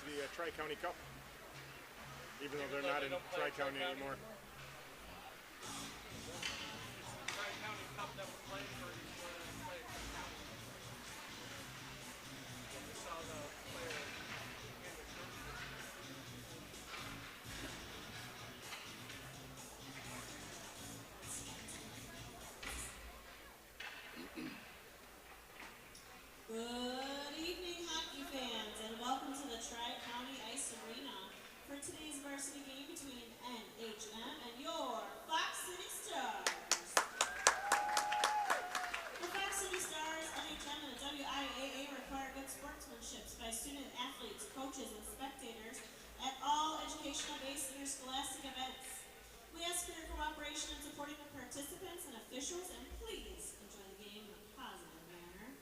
Varsity Tri-County Cup, even though they're not in Tri-County anymore. Tri-County Cup that we're playing for each one and play it for county. I saw the player in the church. Good evening, hockey fans, and welcome to the Tri-County Ice Arena for today's varsity game between NHM and your Fox City Stars. The Fox City Stars, NHM, and the WIAA require good sportsmanship by student athletes, coaches, and spectators at all educational-based interscholastic events. We ask for your cooperation in supporting the participants and officials, and please enjoy the game in a positive manner.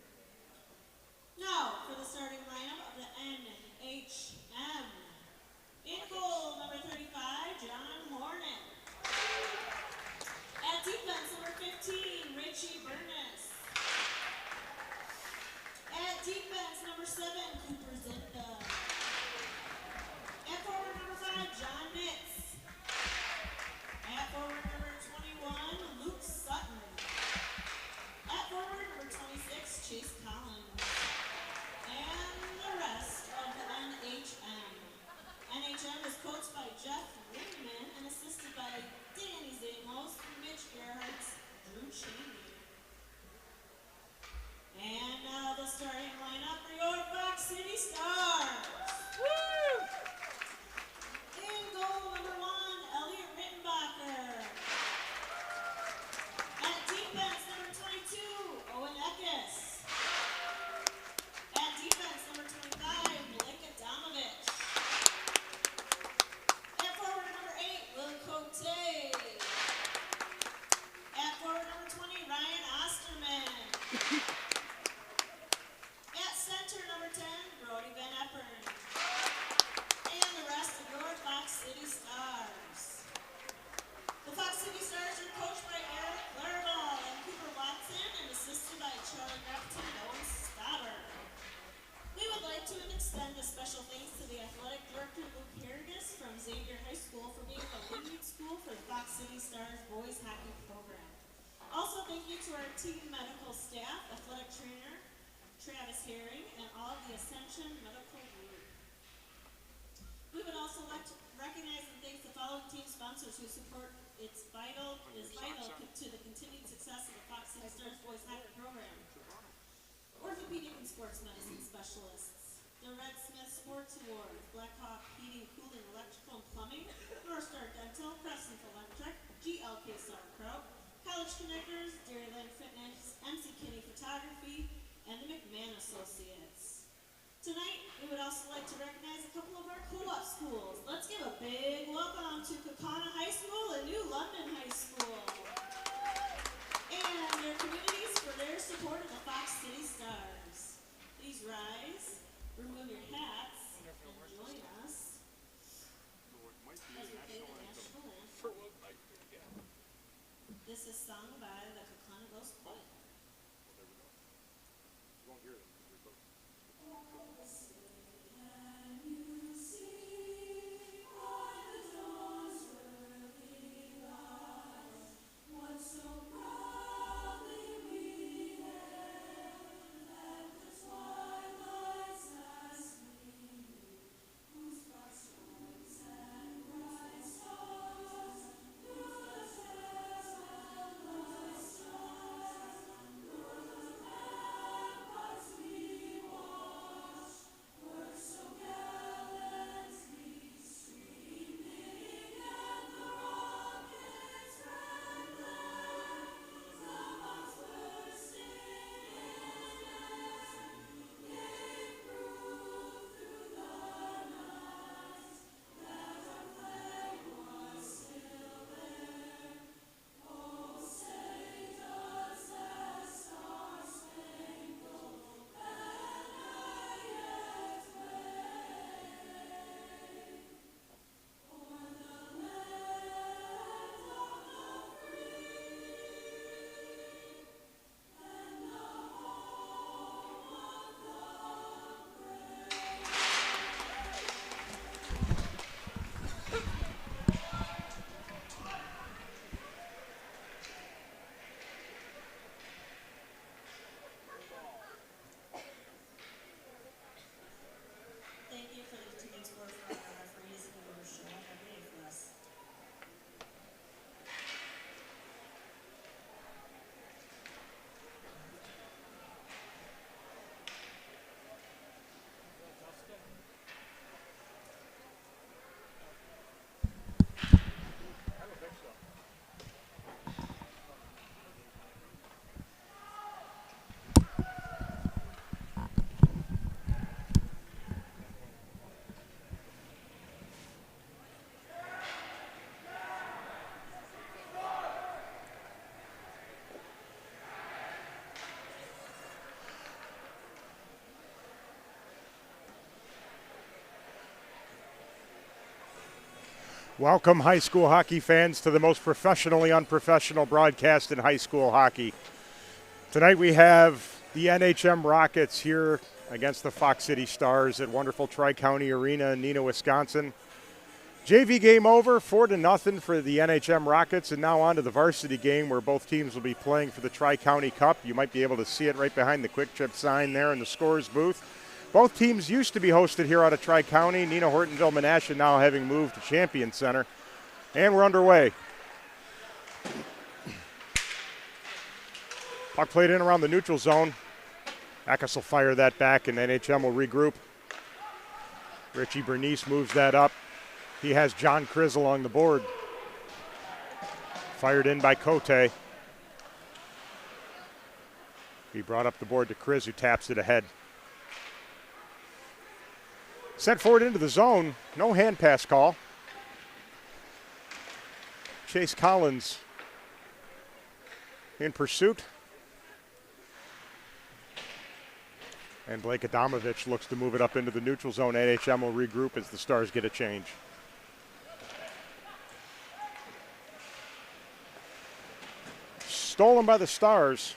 Now, for the starting lineup of the NHM. In goal, number 35, John Hornet. At defense, number 15, Richie Burness. At defense, number 7, Cooper Zinda. At forward, number 5, John Nitz. At forward, number 21, Luke Sutton. At forward, number 26, Chase Collins. And the rest of the NHM. NHM is coached by Jeff Windman and assisted by Danny Zamos, Mitch Gerhardt, Drew Cheney. And now the starting lineup for your Fox City Stars. Woo! In goal, number 1, Elliot Rittenbacher. At defense, number 22, Owen Eckes. At defense, number 25, Blake Adamovich. At forward, number 8, Will Cote. At forward, number 20, Ryan Osterman. At center, number 10, Brody Van Eppern. And the rest of your Fox City Stars. The Fox City Stars are coached by Eric Clairvaux and Cooper Watson and assisted by Charlie Grafton and Owen Stauber. We would like to extend a special thanks to the athletic director, Luke Harrigus from Xavier High School, for being the lead school for the Fox City Stars boys hockey program. Also, thank you to our team medical staff, athletic trainer Travis Herring, and all of the Ascension medical group. We would also like to recognize and thank the following team sponsors who support is vital to the continued success of the Fox City Stars boys hockey program. Orthopedic and sports medicine specialists, the Red Smith Sports Award, Blackhawk Heating, Cooling, Electrical, and Plumbing, North Star Dental, Crescent Electric, GLK Sauerkraut, College Connectors, Dairyland Fitness, MC Kinney Photography, and the McMahon Associates. Tonight, we would also like to recognize a couple of our co-op schools. Let's give a big welcome to Kaukauna High School and New London High School. And their communities for their support of the Fox City Stars. Please rise, remove your hats, and join us as we play the national anthem. This is sung by the Kaukauna Ghost Choir. You won't hear them. Welcome, high school hockey fans, to the most professionally unprofessional broadcast in high school hockey. Tonight we have the NHM Rockets here against the Fox City Stars at wonderful Tri-County Arena in Neenah, Wisconsin. JV game over, 4-0 for the NHM Rockets, and now on to the varsity game where both teams will be playing for the Tri-County Cup. You might be able to see it right behind the Quick Trip sign there in the scores booth. Both teams used to be hosted here out of Tri-County. Neenah, Hortonville, Menasha now having moved to Champion Center. And we're underway. Puck played in around the neutral zone. Eckes will fire that back and NHM will regroup. Richie Bernice moves that up. He has John Kriz along the board. Fired in by Cote. He brought up the board to Kriz, who taps it ahead. Sent forward into the zone. No hand pass call. Chase Collins in pursuit. And Blake Adamovich looks to move it up into the neutral zone. NHM will regroup as the Stars get a change. Stolen by the Stars.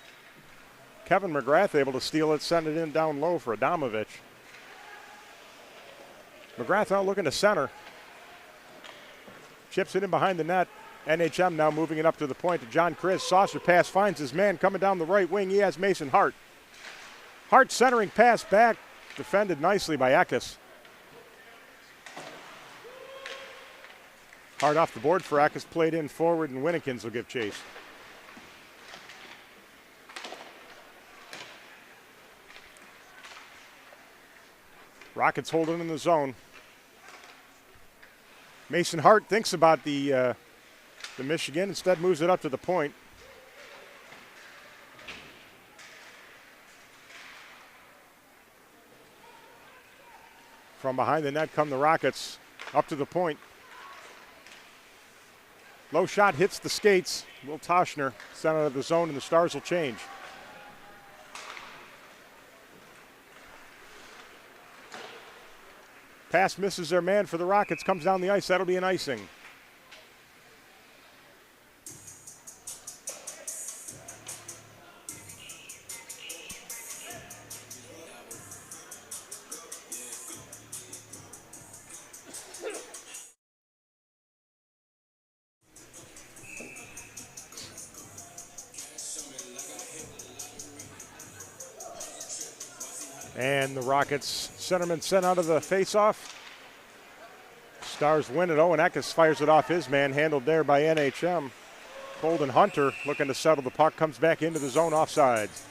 Kevin McGrath able to steal it, send it in down low for Adamovich. McGrath now looking to center. Chips it in behind the net. NHM now moving it up to the point to John Kriz. Saucer pass finds his man coming down the right wing. He has Mason Hart. Hart centering pass back. Defended nicely by Eckes. Hart off the board for Eckes. Played in forward, and Winnikins will give chase. Rockets holding in the zone. Mason Hart thinks about the Michigan, instead moves it up to the point. From behind the net come the Rockets, up to the point. Low shot hits the skates. Will Toshner sent out of the zone, and the Stars will change. Pass misses their man for the Rockets, comes down the ice. That'll be an icing. And the Rockets centerman sent out of the faceoff. Stars win it. Owen Eckes fires it off his man, handled there by NHM. Colden Hunter looking to settle the puck, comes back into the zone offsides.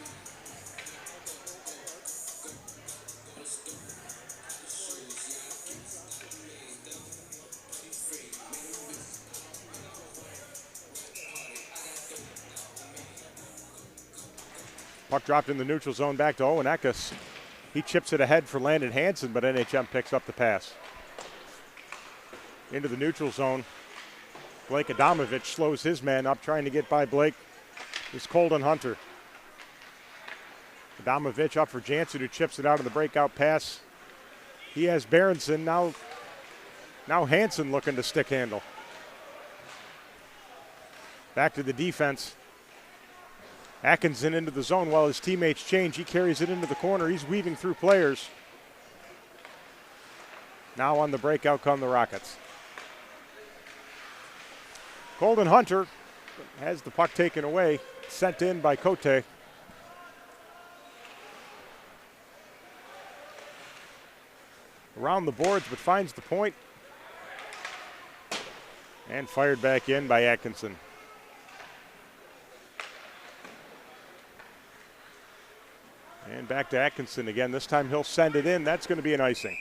Puck dropped in the neutral zone back to Owen Eckes. He chips it ahead for Landon Hansen, but NHM picks up the pass. Into the neutral zone. Blake Adamovich slows his man up, trying to get by Blake. It's Colden Hunter. Adamovich up for Jansen, who chips it out of the breakout pass. He has Berenson. Now Hansen looking to stick handle. Back to the defense. Atkinson into the zone while his teammates change. He carries it into the corner. He's weaving through players. Now on the breakout come the Rockets. Colden Hunter has the puck taken away, sent in by Cote. Around the boards, but finds the point. And fired back in by Atkinson. And back to Atkinson again. This time he'll send it in. That's going to be an icing.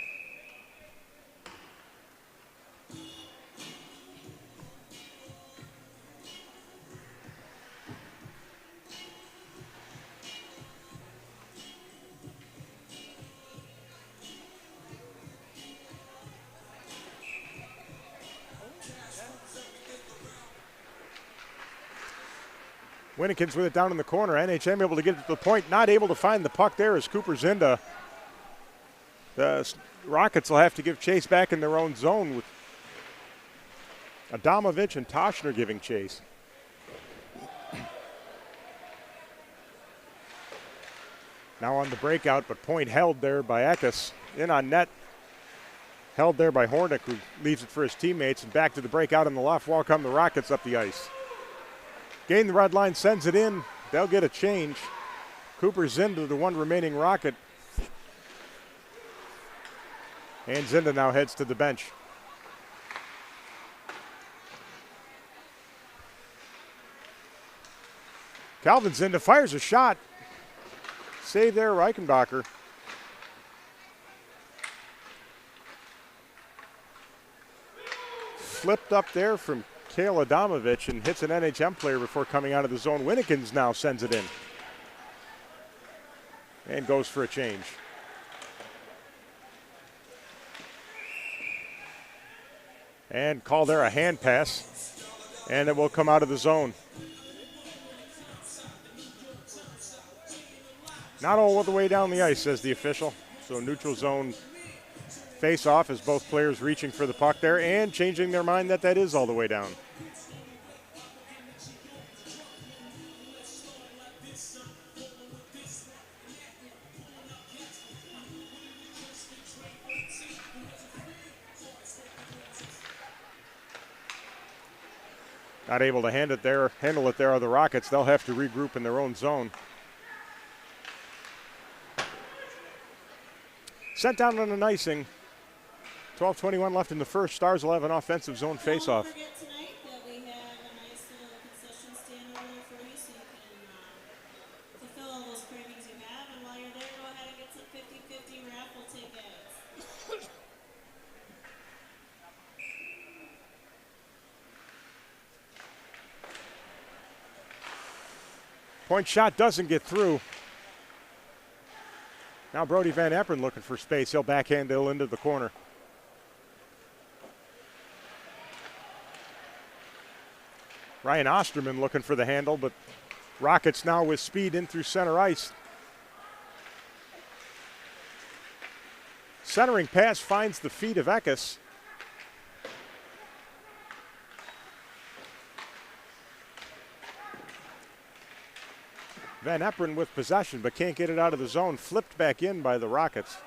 Winnikins with it down in the corner. NHM able to get it to the point. Not able to find the puck there is Cooper Zinda. The Rockets will have to give chase back in their own zone. Adamovich and Toshner giving chase. Now on the breakout, but point held there by Eckes. In on net. Held there by Hornick, who leaves it for his teammates. And back to the breakout on the left wall come the Rockets up the ice. Gain the red line, sends it in. They'll get a change. Cooper Zinda, the one remaining Rocket. And Zinda now heads to the bench. Calvin Zinda fires a shot. Save there, Reichenbacher. Flipped up there from Kale Adamovich and hits an NHM player before coming out of the zone. Winnikins now sends it in. And goes for a change. And call there a hand pass. And it will come out of the zone. Not all the way down the ice, says the official. So neutral zone face off as both players reaching for the puck there and changing their mind that is all the way down. Not able to handle it there are the Rockets. They'll have to regroup in their own zone. Sent down on an icing. 12:21 left in the first. Stars will have an offensive zone faceoff. Don't forget tonight that we have a nice little concession stand over there for you so you can fulfill all those cravings you have. And while you're there, go ahead and get some 50-50 raffle tickets. Point shot doesn't get through. Now Brody Van Eperen looking for space. He'll backhand it into the corner. Ryan Osterman looking for the handle, but Rockets now with speed in through center ice. Centering pass finds the feet of Eckes. Van Eperen with possession, but can't get it out of the zone. Flipped back in by the Rockets.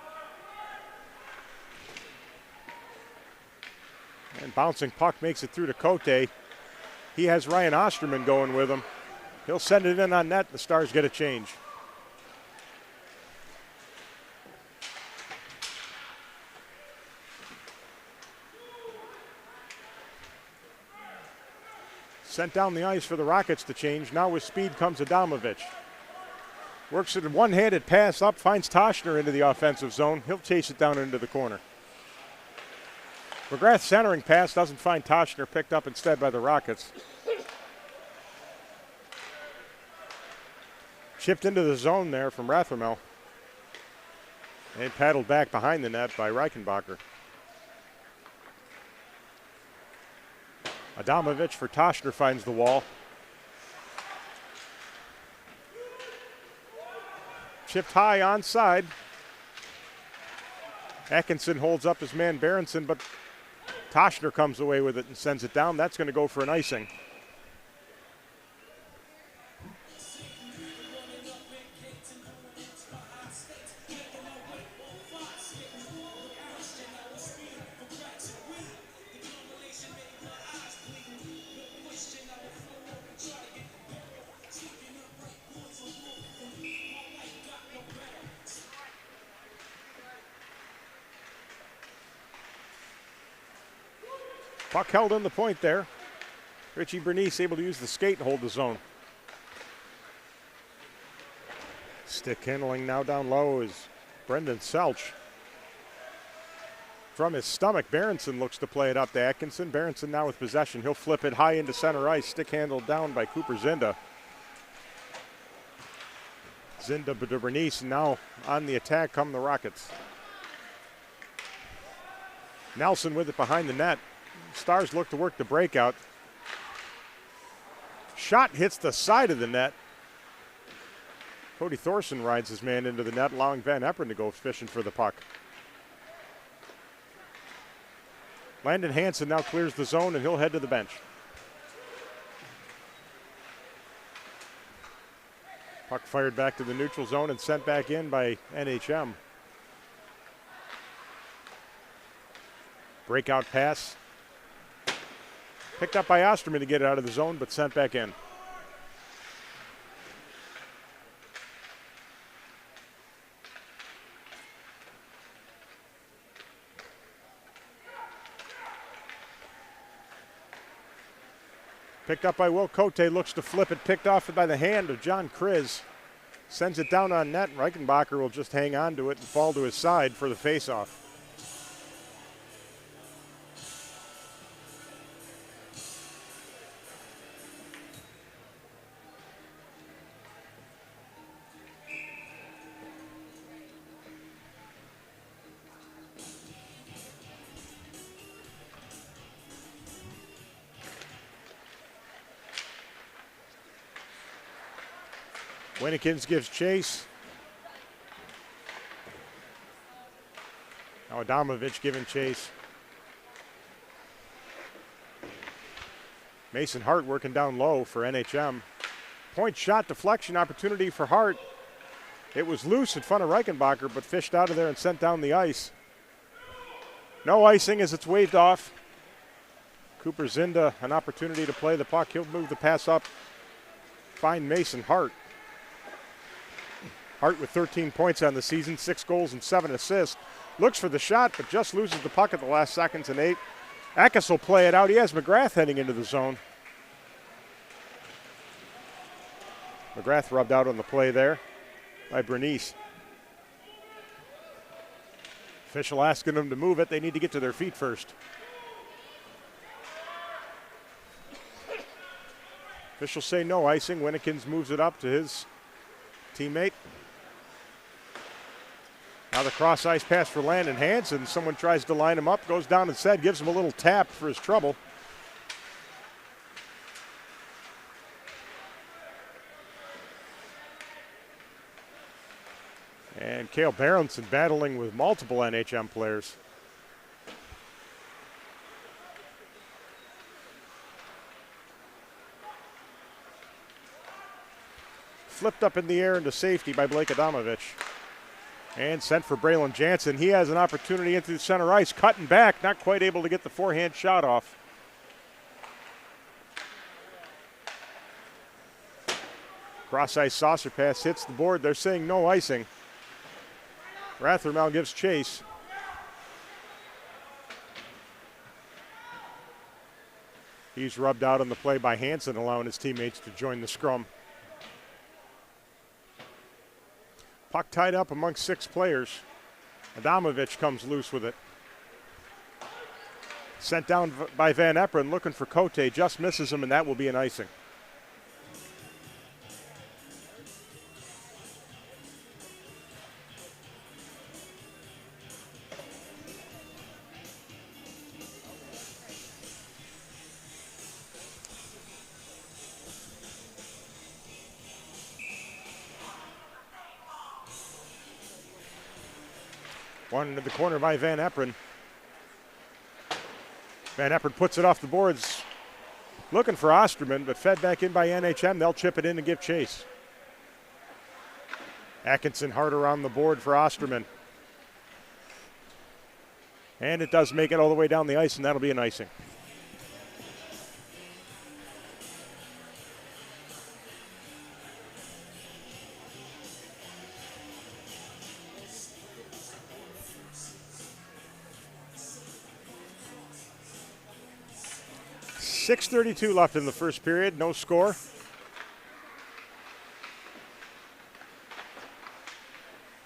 And bouncing puck makes it through to Cote. He has Ryan Osterman going with him. He'll send it in on net. The Stars get a change. Sent down the ice for the Rockets to change. Now with speed comes Adamovich. Works it a one-handed pass up, finds Toshner into the offensive zone. He'll chase it down into the corner. McGrath centering pass doesn't find Toshner, picked up instead by the Rockets. Chipped into the zone there from Rathermel. And paddled back behind the net by Reichenbacher. Adamovich for Toshner finds the wall. Chipped high onside. Atkinson holds up his man Berenson, but Toshner comes away with it and sends it down. That's going to go for an icing. Puck held in the point there. Richie Bernice able to use the skate and hold the zone. Stick handling now down low is Brendan Selch. From his stomach, Berenson looks to play it up to Atkinson. Berenson now with possession. He'll flip it high into center ice. Stick handled down by Cooper Zinda. Zinda to Bernice. Now on the attack come the Rockets. Nelson with it behind the net. Stars look to work the breakout. Shot hits the side of the net. Cody Thorson rides his man into the net, allowing Van Eperen to go fishing for the puck. Landon Hansen now clears the zone, and he'll head to the bench. Puck fired back to the neutral zone and sent back in by NHM. Breakout pass. Picked up by Osterman to get it out of the zone, but sent back in. Picked up by Will Cote, looks to flip it, picked off by the hand of John Kriz. Sends it down on net. Reichenbacher will just hang on to it and fall to his side for the faceoff. Winnikins gives chase. Now Adamovich giving chase. Mason Hart working down low for NHM. Point shot deflection opportunity for Hart. It was loose in front of Reichenbacher, but fished out of there and sent down the ice. No icing as it's waved off. Cooper Zinda an opportunity to play the puck. He'll move the pass up. Find Mason Hart. Hart with 13 points on the season, 6 goals and 7 assists. Looks for the shot, but just loses the puck at the last seconds and 8. Ackes will play it out. He has McGrath heading into the zone. McGrath rubbed out on the play there by Bernice. Official asking them to move it. They need to get to their feet first. Officials say no icing. Winnikins moves it up to his teammate. Now the cross ice pass for Landon Hansen. Someone tries to line him up, goes down instead, gives him a little tap for his trouble. And Cale Berenson battling with multiple NHM players. Flipped up in the air into safety by Blake Adamovich. And sent for Braylon Jansen. He has an opportunity into the center ice, cutting back, not quite able to get the forehand shot off. Cross ice saucer pass hits the board. They're saying no icing. Rathermel gives chase. He's rubbed out on the play by Hansen, allowing his teammates to join the scrum. Puck tied up amongst 6 players. Adamovich comes loose with it. Sent down by Van Eperen, looking for Cote, just misses him, and that will be an icing. One into the corner by Van Eperen. Van Eperen puts it off the boards. Looking for Osterman, but fed back in by NHM. They'll chip it in and give chase. Atkinson hard around the board for Osterman. And it does make it all the way down the ice, and that'll be an icing. .6:32 left in the first period, no score.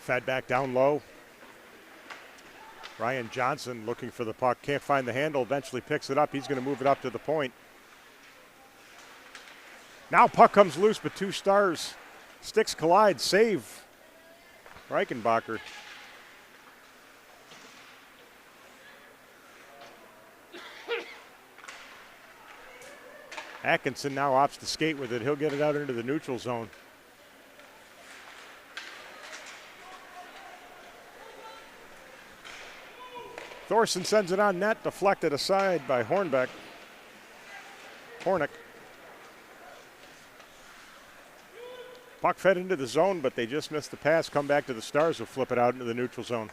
Fed back down low. Ryan Johnson looking for the puck, can't find the handle, eventually picks it up. He's going to move it up to the point. Now puck comes loose, but 2 Stars. Sticks collide, save Reichenbacher. Atkinson now opts to skate with it. He'll get it out into the neutral zone. Thorson sends it on net, deflected aside by Hornick. Puck fed into the zone, but they just missed the pass. Come back to the Stars, who flip it out into the neutral zone.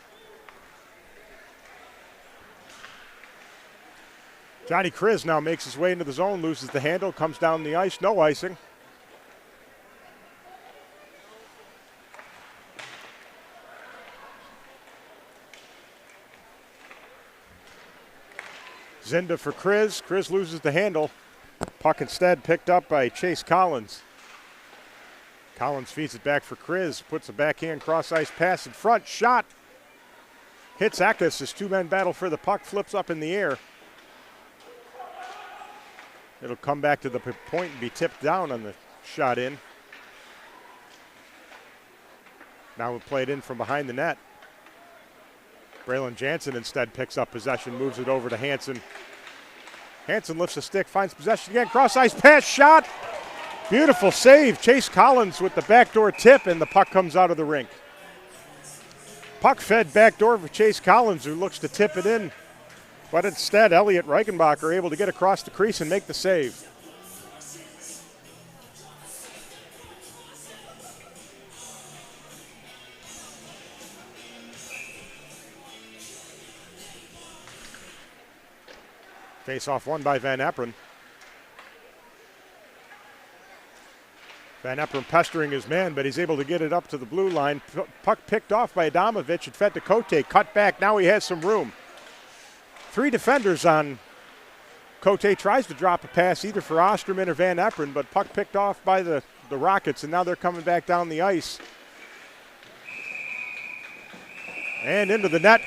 Johnny Kriz now makes his way into the zone, loses the handle, comes down the ice, no icing. Zinda for Kriz. Kriz loses the handle. Puck instead picked up by Chase Collins. Collins feeds it back for Kriz. Puts a backhand cross-ice pass in front. Shot. Hits Eckes as two men battle for the puck. Flips up in the air. It'll come back to the point and be tipped down on the shot in. Now we'll play it in from behind the net. Braylon Jansen instead picks up possession, moves it over to Hansen. Hansen lifts a stick, finds possession again, cross-ice pass, shot. Beautiful save. Chase Collins with the backdoor tip, and the puck comes out of the rink. Puck fed backdoor for Chase Collins, who looks to tip it in. But instead, Elliot Reichenbacher able to get across the crease and make the save. Face-off won by Van Eperen. Van Eperen pestering his man, but he's able to get it up to the blue line. Puck picked off by Adamovich and fed to Cote. Cut back, now he has some room. Three defenders on Cote. Tries to drop a pass either for Osterman or Van Eperen, but puck picked off by the Rockets, and now they're coming back down the ice. And into the net.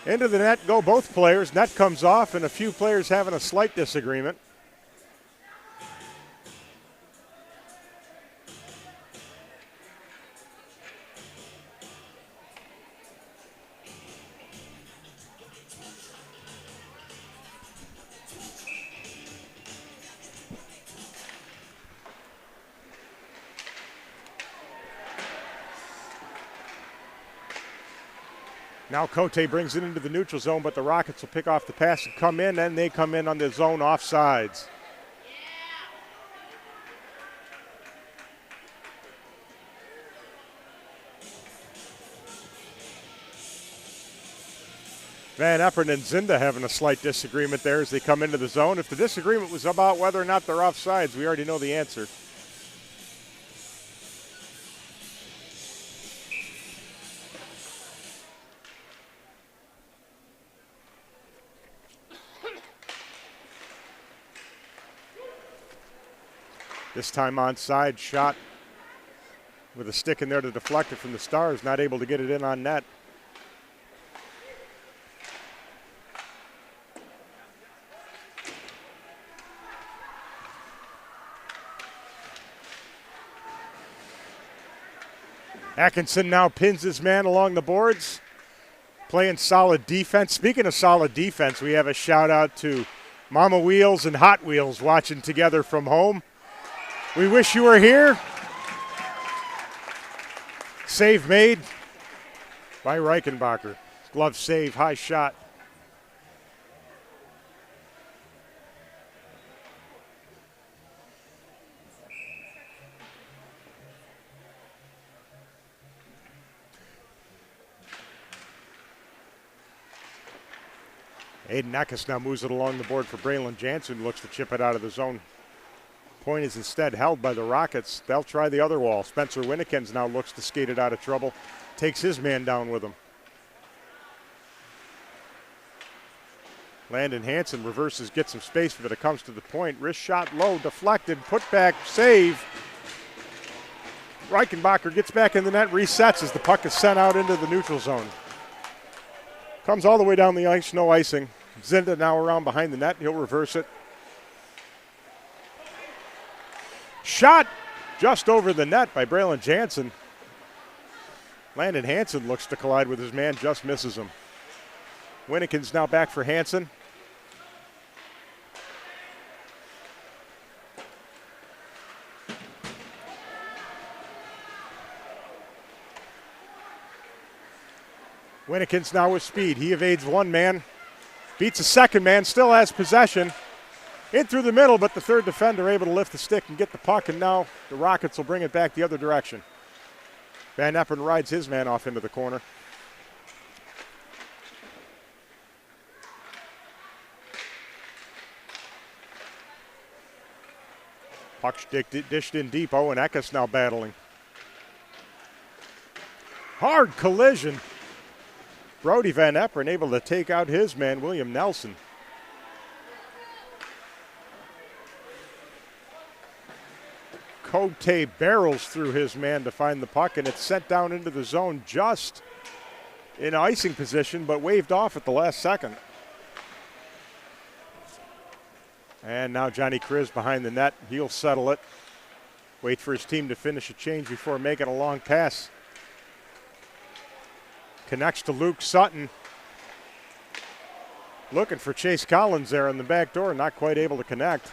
Into the net go both players. Net comes off, and a few players having a slight disagreement. Now Cote brings it into the neutral zone, but the Rockets will pick off the pass and come in, and they come in on the zone offsides. Van Eperen and Zinda having a slight disagreement there as they come into the zone. If the disagreement was about whether or not they're offsides, we already know the answer. This time onside, shot with a stick in there to deflect it from the Stars, not able to get it in on net. Atkinson now pins his man along the boards, playing solid defense. Speaking of solid defense, we have a shout out to Mama Wheels and Hot Wheels watching together from home. We wish you were here. Save made by Reichenbacher. Glove save, high shot. Aiden Eckes now moves it along the board for Braylon Jansen, looks to chip it out of the zone. Point is instead held by the Rockets. They'll try the other wall. Spencer Winnikins now looks to skate it out of trouble. Takes his man down with him. Landon Hansen reverses, gets some space, but it comes to the point. Wrist shot low, deflected, put back, save. Reichenbacher gets back in the net, resets as the puck is sent out into the neutral zone. Comes all the way down the ice, no icing. Zinda now around behind the net. He'll reverse it. Shot just over the net by Braylon Jansen. Landon Hansen looks to collide with his man, just misses him. Winnikins now back for Hansen. Winnikins now with speed. He evades one man, beats a second man, still has possession. In through the middle, but the third defender able to lift the stick and get the puck, and now the Rockets will bring it back the other direction. Van Epperen rides his man off into the corner. Puck dished in deep. Owen Eckes now battling. Hard collision. Brody Van Epperen able to take out his man, William Nelson. Cote barrels through his man to find the puck, and it's sent down into the zone just in icing position, but waved off at the last second. And now Johnny Kriz behind the net. He'll settle it. Wait for his team to finish a change before making a long pass. Connects to Luke Sutton. Looking for Chase Collins there in the back door, not quite able to connect.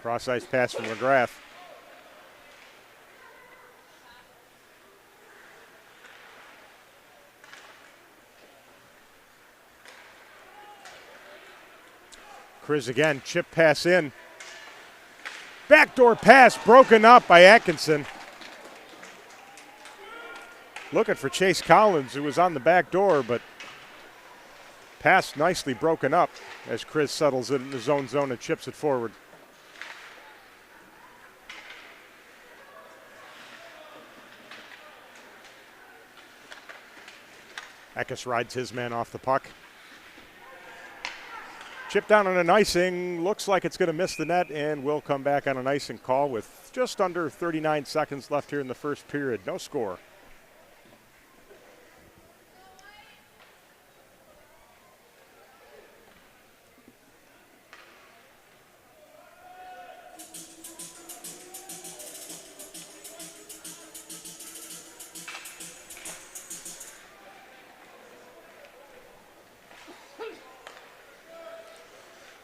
Cross-ice pass from McGrath. Kriz again, chip pass in. Backdoor pass broken up by Atkinson. Looking for Chase Collins, who was on the back door, but pass nicely broken up as Kriz settles it in the zone and chips it forward. Eckes rides his man off the puck. Chip down on an icing, looks like it's going to miss the net, and will come back on an icing call with just under 39 seconds left here in the first period. No score.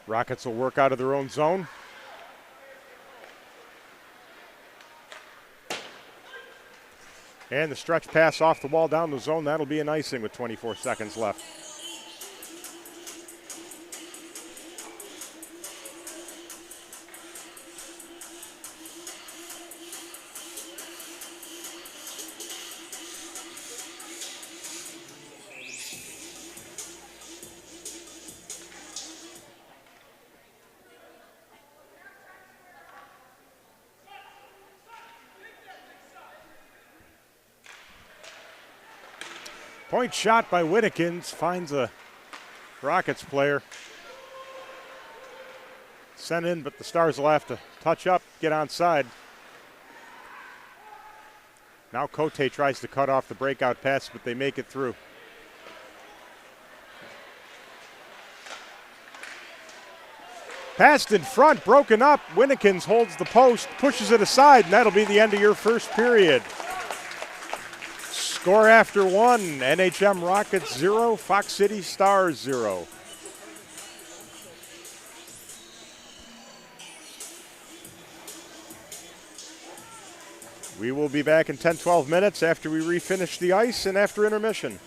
Rockets will work out of their own zone. And the stretch pass off the wall down the zone. That'll be an icing with 24 seconds left. Point shot by Winnikins, finds a Rockets player. Sent in, but the Stars will have to touch up, get onside. Now Cote tries to cut off the breakout pass, but they make it through. Passed in front, broken up. Winnikins holds the post, pushes it aside, and that'll be the end of your first period. Score after one, NHM Rockets 0, Fox City Stars 0. We will be back in 10-12 minutes after we refinish the ice and after intermission.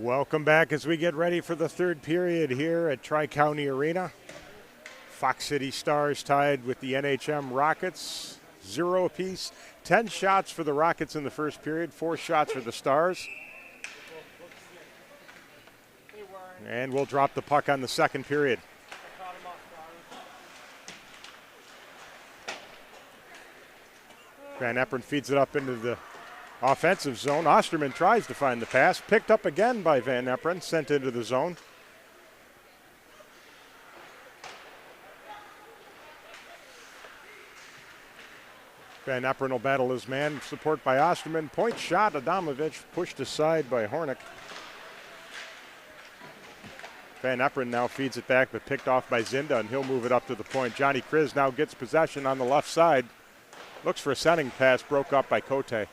Welcome back as we get ready for the third period here at Tri-County Arena. Fox City Stars tied with the NHM Rockets, 0 apiece. 10 shots for the Rockets in the first period, 4 shots for the Stars. And we'll drop the puck on the second period. Van Eperen feeds it up into the offensive zone. Osterman tries to find the pass. Picked up again by Van Eperen, sent into the zone. Van Eperen will battle his man. Support by Osterman. Point shot, Adamovich pushed aside by Hornick. Van Eperen now feeds it back, but picked off by Zinda, and he'll move it up to the point. Johnny Kriz now gets possession on the left side. Looks for a sending pass, broke up by Cote.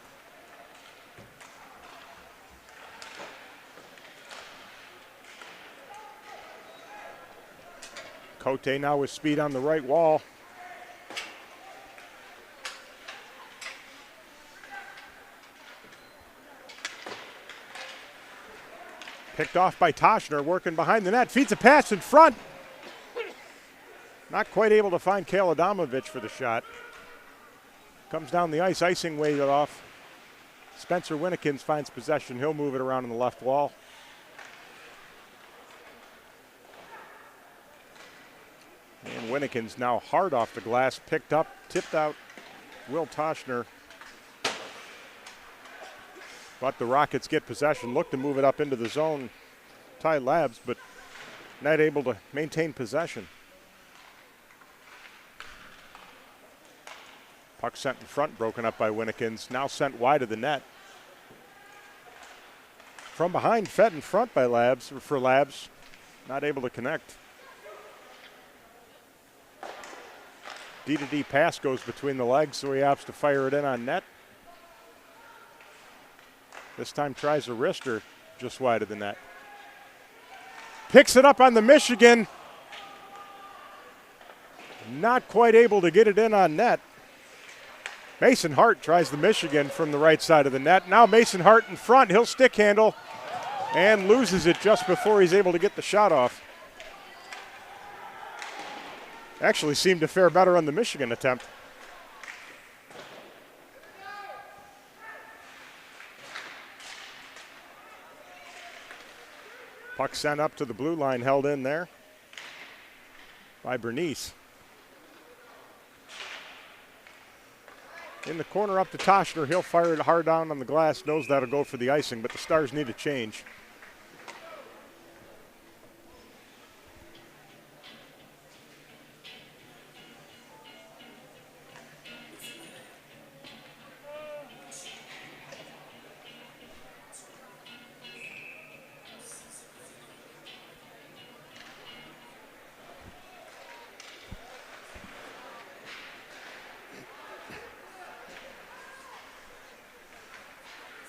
Cote now with speed on the right wall. Picked off by Toshner, working behind the net. Feeds a pass in front. Not quite able to find Kale Adamovich for the shot. Comes down the ice, icing weighted off. Spencer Winnikins finds possession. He'll move it around on the left wall. And Winnikins now hard off the glass, picked up, tipped out Will Toshner. But the Rockets get possession, look to move it up into the zone. Ty Labs, but not able to maintain possession. Puck sent in front, broken up by Winnikins, now sent wide of the net. From behind, fed in front by Labs, not able to connect. D-to-D pass goes between the legs, so he opts to fire it in on net. This time tries a wrister just wide of the net. Picks it up on the Michigan. Not quite able to get it in on net. Mason Hart tries the Michigan from the right side of the net. Now Mason Hart in front. He'll stick handle and loses it just before he's able to get the shot off. Actually seemed to fare better on the Michigan attempt. Puck sent up to the blue line, held in there by Bernice. In the corner up to Toshner. He'll fire it hard down on the glass. Knows that'll go for the icing, but the Stars need a change.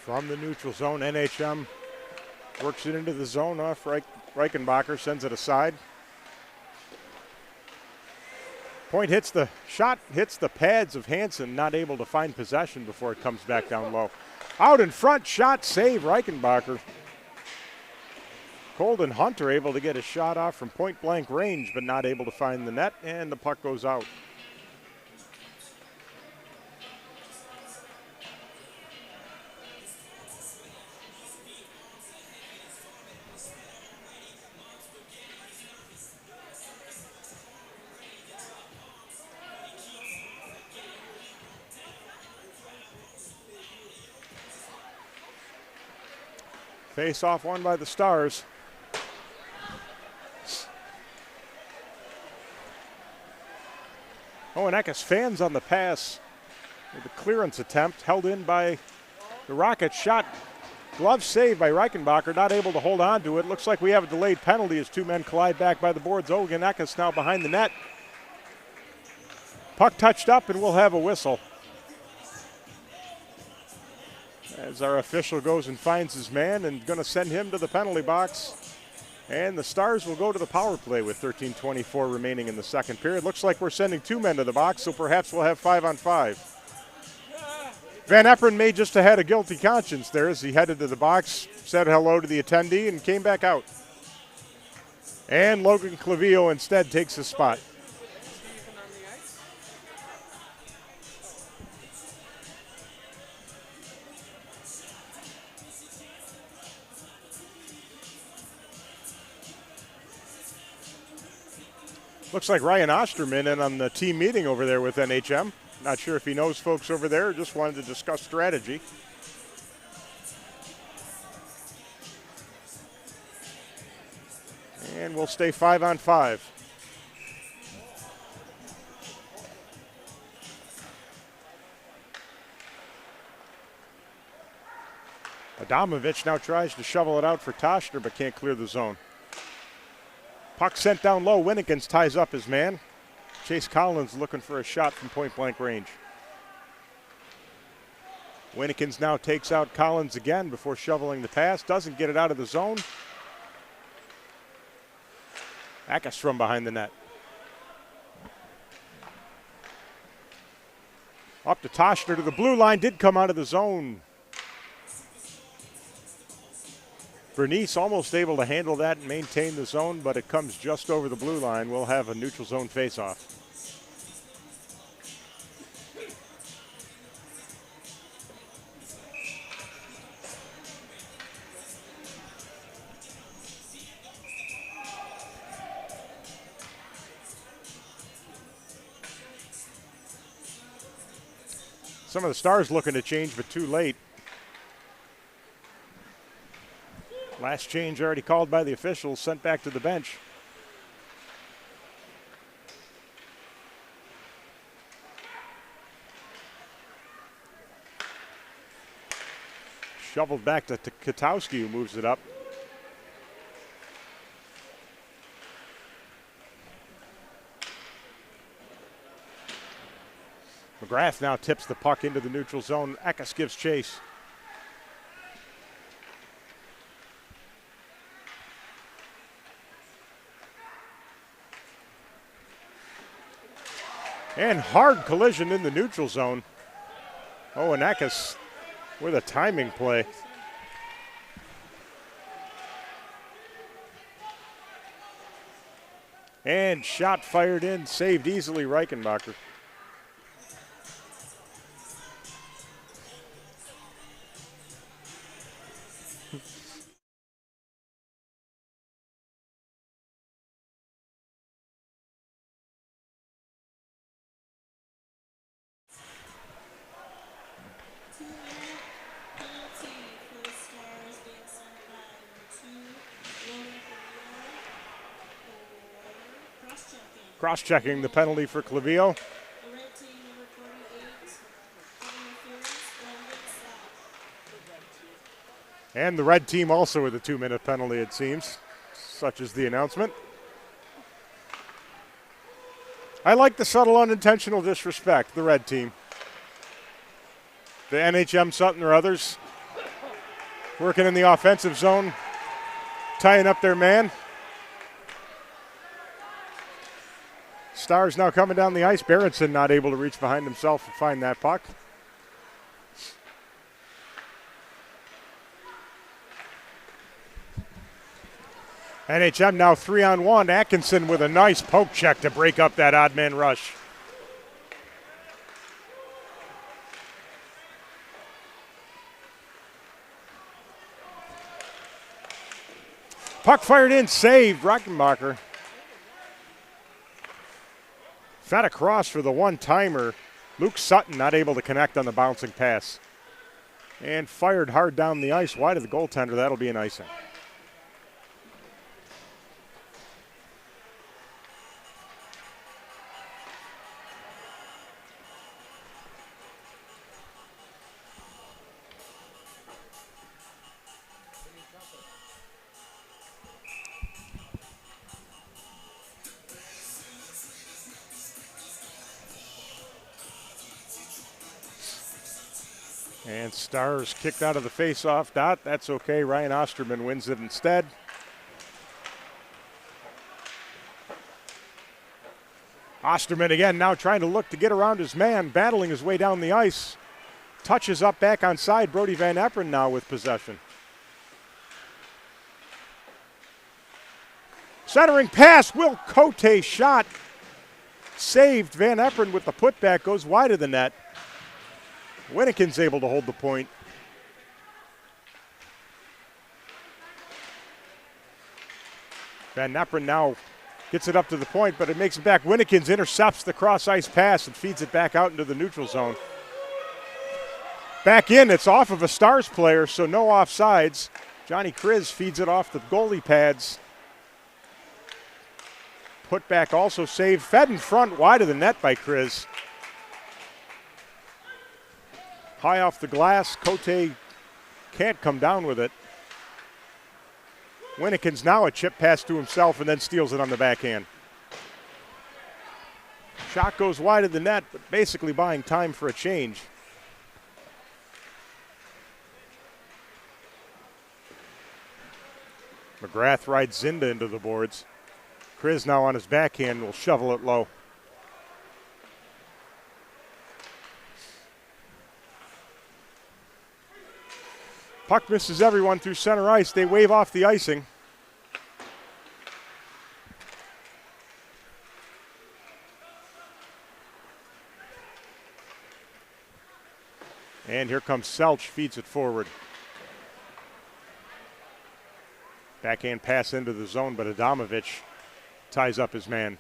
From the neutral zone, NHM works it into the zone off Reichenbacher, sends it aside. Point hits the shot, hits the pads of Hansen, not able to find possession before it comes back down low. Out in front, shot, save, Reichenbacher. Colden Hunter able to get a shot off from point blank range, but not able to find the net, and the puck goes out. Face off won by the Stars. Owen Eckes fans on the pass with the clearance attempt, held in by the Rockets. Shot, glove save by Reichenbacher, not able to hold on to it. Looks like we have a delayed penalty as two men collide back by the boards. Owen Eckes now behind the net. Puck touched up and we'll have a whistle. As our official goes and finds his man and going to send him to the penalty box. And the Stars will go to the power play with 13:24 remaining in the second period. Looks like we're sending two men to the box, so perhaps we'll have 5-on-5. Van Epperen may just have had a guilty conscience there as he headed to the box, said hello to the attendee, and came back out. And Logan Clavillo instead takes his spot. Looks like Ryan Osterman in on the team meeting over there with NHM. Not sure if he knows folks over there or just wanted to discuss strategy. And we'll stay 5-on-5. Adamovich now tries to shovel it out for Toshner but can't clear the zone. Puck sent down low. Winnikins ties up his man. Chase Collins looking for a shot from point-blank range. Winnikins now takes out Collins again before shoveling the pass. Doesn't get it out of the zone. Akas from behind the net. Up to Toshner to the blue line. Did come out of the zone. Bernice almost able to handle that and maintain the zone, but it comes just over the blue line. We'll have a neutral zone faceoff. Some of the Stars looking to change, but too late. Last change already called by the officials, sent back to the bench. Shoveled back to Katowski, who moves it up. McGrath now tips the puck into the neutral zone. Eckes gives chase. And hard collision in the neutral zone. Oh, and Eckes with a timing play. And shot fired in, saved easily, Reichenbacher. Cross-checking the penalty for Clavillo. And the red team also with a 2-minute penalty, it seems. Such is the announcement. I like the subtle unintentional disrespect, the red team. The NHM Sutton or others working in the offensive zone, tying up their man. Stars now coming down the ice. Berenson not able to reach behind himself and find that puck. NHM now 3-on-1. Atkinson with a nice poke check to break up that odd man rush. Puck fired in, saved, Reichenbacher. Fed across for the one-timer. Luke Sutton not able to connect on the bouncing pass. And fired hard down the ice, wide of the goaltender. That'll be an icing. And Stars kicked out of the face-off dot. That's okay. Ryan Osterman wins it instead. Osterman again now trying to look to get around his man, battling his way down the ice. touches up back on side. Brody Van Eperen now with possession. Centering pass, Will Cote shot. Saved. Van Eperen with the putback goes wide of the net. Winnikin's able to hold the point. Van Eperen now gets it up to the point, but it makes it back. Winnikins intercepts the cross-ice pass and feeds it back out into the neutral zone. Back in, it's off of a Stars player, so no offsides. Johnny Kriz feeds it off the goalie pads. Put back also saved. Fed in front, wide of the net by Kriz. High off the glass, Cote can't come down with it. Winnikin's now a chip pass to himself and then steals it on the backhand. Shot goes wide of the net, but basically buying time for a change. McGrath rides Zinda into the boards. Kriz now on his backhand will shovel it low. Puck misses everyone through center ice. They wave off the icing. And here comes Selch, feeds it forward. Backhand pass into the zone, but Adamovich ties up his man.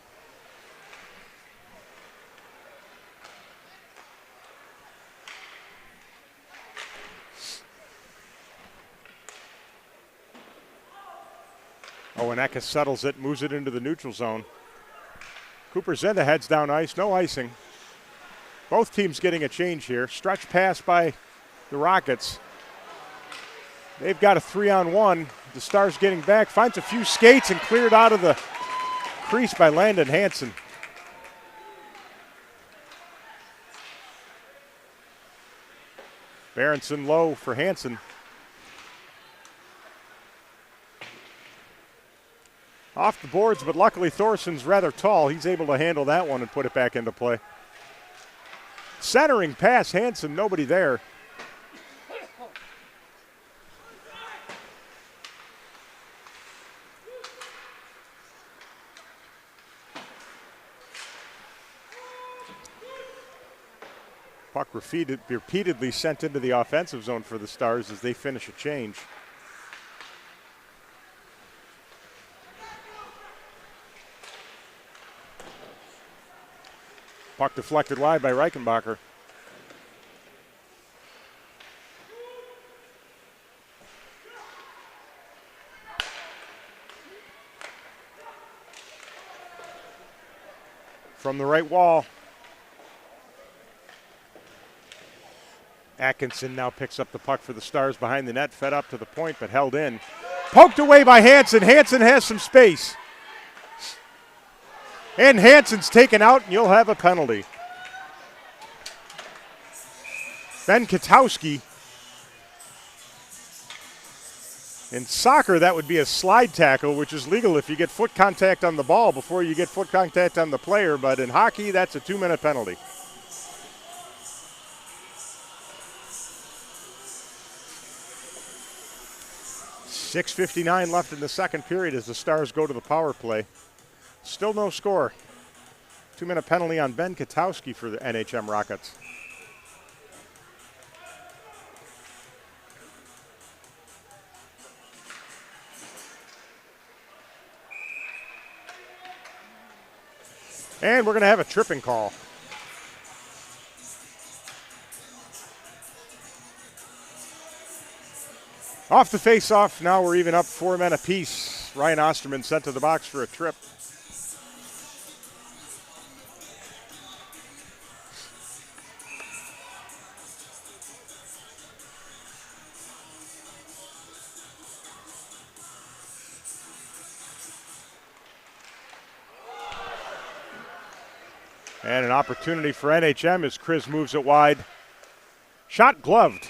Oweneka settles it, moves it into the neutral zone. Cooper Zinda heads down ice, no icing. Both teams getting a change here. Stretch pass by the Rockets. They've got a 3-on-1. The Stars getting back, finds a few skates and cleared out of the crease by Landon Hansen. Berenson low for Hansen. Off the boards, but luckily Thorson's rather tall. He's able to handle that one and put it back into play. Centering pass, Hansen, nobody there. Puck repeatedly sent into the offensive zone for the Stars as they finish a change. Puck deflected wide by Reichenbacher. From the right wall. Atkinson now picks up the puck for the Stars behind the net, fed up to the point but held in. Poked away by Hansen. Hansen has some space. And Hansen's taken out, and you'll have a penalty. Ben Katowski. In soccer, that would be a slide tackle, which is legal if you get foot contact on the ball before you get foot contact on the player. But in hockey, that's a 2-minute penalty. .6:59 left in the second period as the Stars go to the power play. Still no score. 2-minute penalty on Ben Katowski for the NHM Rockets. And we're going to have a tripping call. Off the face-off, now we're even up 4 men apiece. Ryan Osterman sent to the box for a trip. And an opportunity for NHM as Kriz moves it wide. Shot gloved.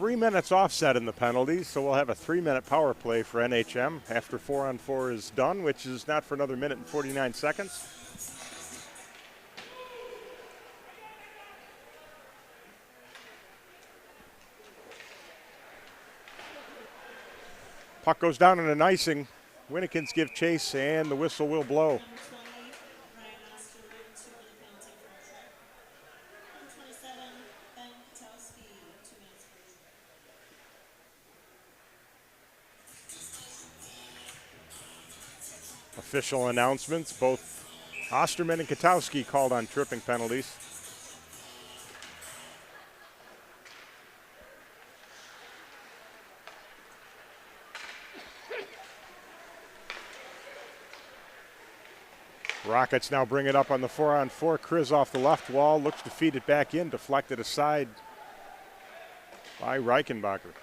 3 minutes offset in the penalties, so we'll have a 3-minute power play for NHM after 4-on-4 is done, which is not for another minute and 49 seconds. Puck goes down in an icing. Winnikins give chase, and the whistle will blow. Number 20, Ryan Oster, 2 for the penalty for a trip. Number 27, Ben Katowski, 2 minutes for a trip. Official announcements, both Osterman and Katowski called on tripping penalties. Rockets now bring it up on the 4-on-4. Kriz off the left wall, looks to feed it back in, deflected aside by Reichenbacher.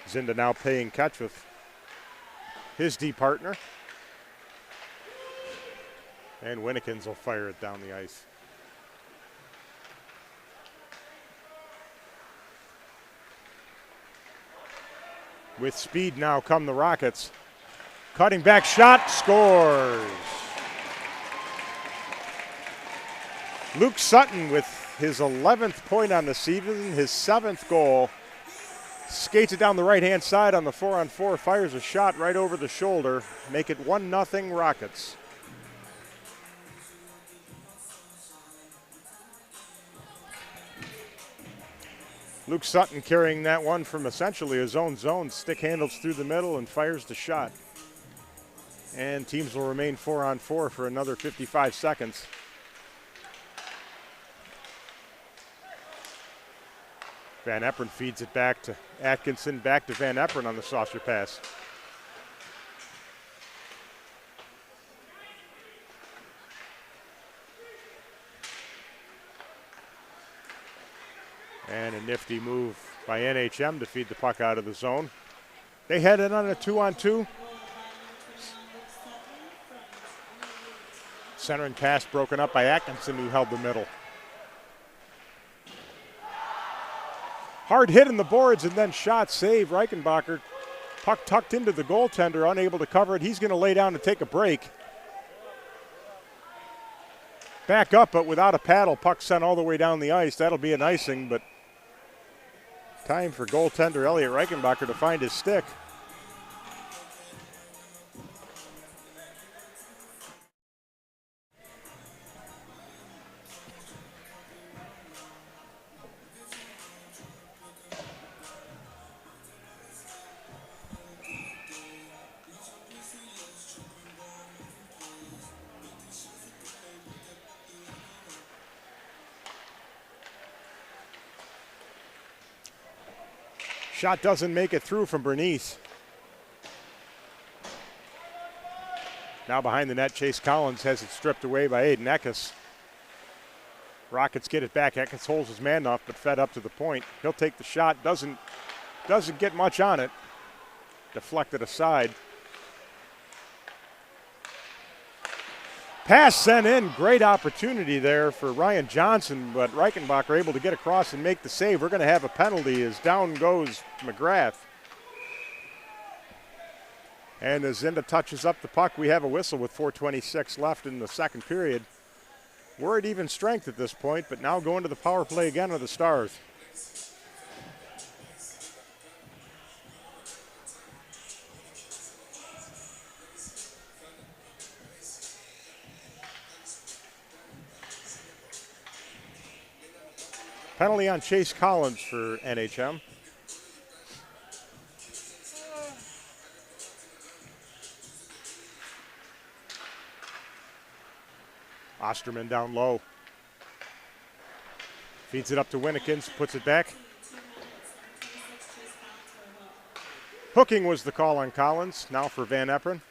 Zinda now paying catch with his D partner. And Winnikins will fire it down the ice. With speed now come the Rockets. Cutting back shot, scores. Luke Sutton with his 11th point on the season, his 7th goal. Skates it down the right-hand side on the 4-on-4, fires a shot right over the shoulder. Make it 1-0 Rockets. Luke Sutton carrying that one from essentially his own zone. Stick handles through the middle and fires the shot. And teams will remain 4-on-4 for another 55 seconds. Van Eperen feeds it back to Atkinson, back to Van Eperen on the saucer pass. And a nifty move by NHM to feed the puck out of the zone. They head in on a 2-on-2. Centering pass broken up by Atkinson, who held the middle. Hard hit in the boards and then shot save. Reichenbacher, puck tucked into the goaltender, unable to cover it. He's going to lay down and take a break. Back up, but without a paddle. Puck sent all the way down the ice. That'll be an icing, but time for goaltender Elliot Reichenbacher to find his stick. Shot doesn't make it through from Bernice. Now behind the net, Chase Collins has it stripped away by Aiden Eckes. Rockets get it back. Eckes holds his man off, but fed up to the point. He'll take the shot. Doesn't get much on it. Deflected aside. Pass sent in. Great opportunity there for Ryan Johnson, but Reichenbacher able to get across and make the save. We're going to have a penalty as down goes McGrath. And as Zinda touches up the puck, we have a whistle with 4:26 left in the second period. We're at even strength at this point, but now going to the power play again are the Stars. Penalty on Chase Collins for NHM. Osterman down low. Feeds it up to Winnikins, puts it back. Hooking was the call on Collins, now for Van Eperen.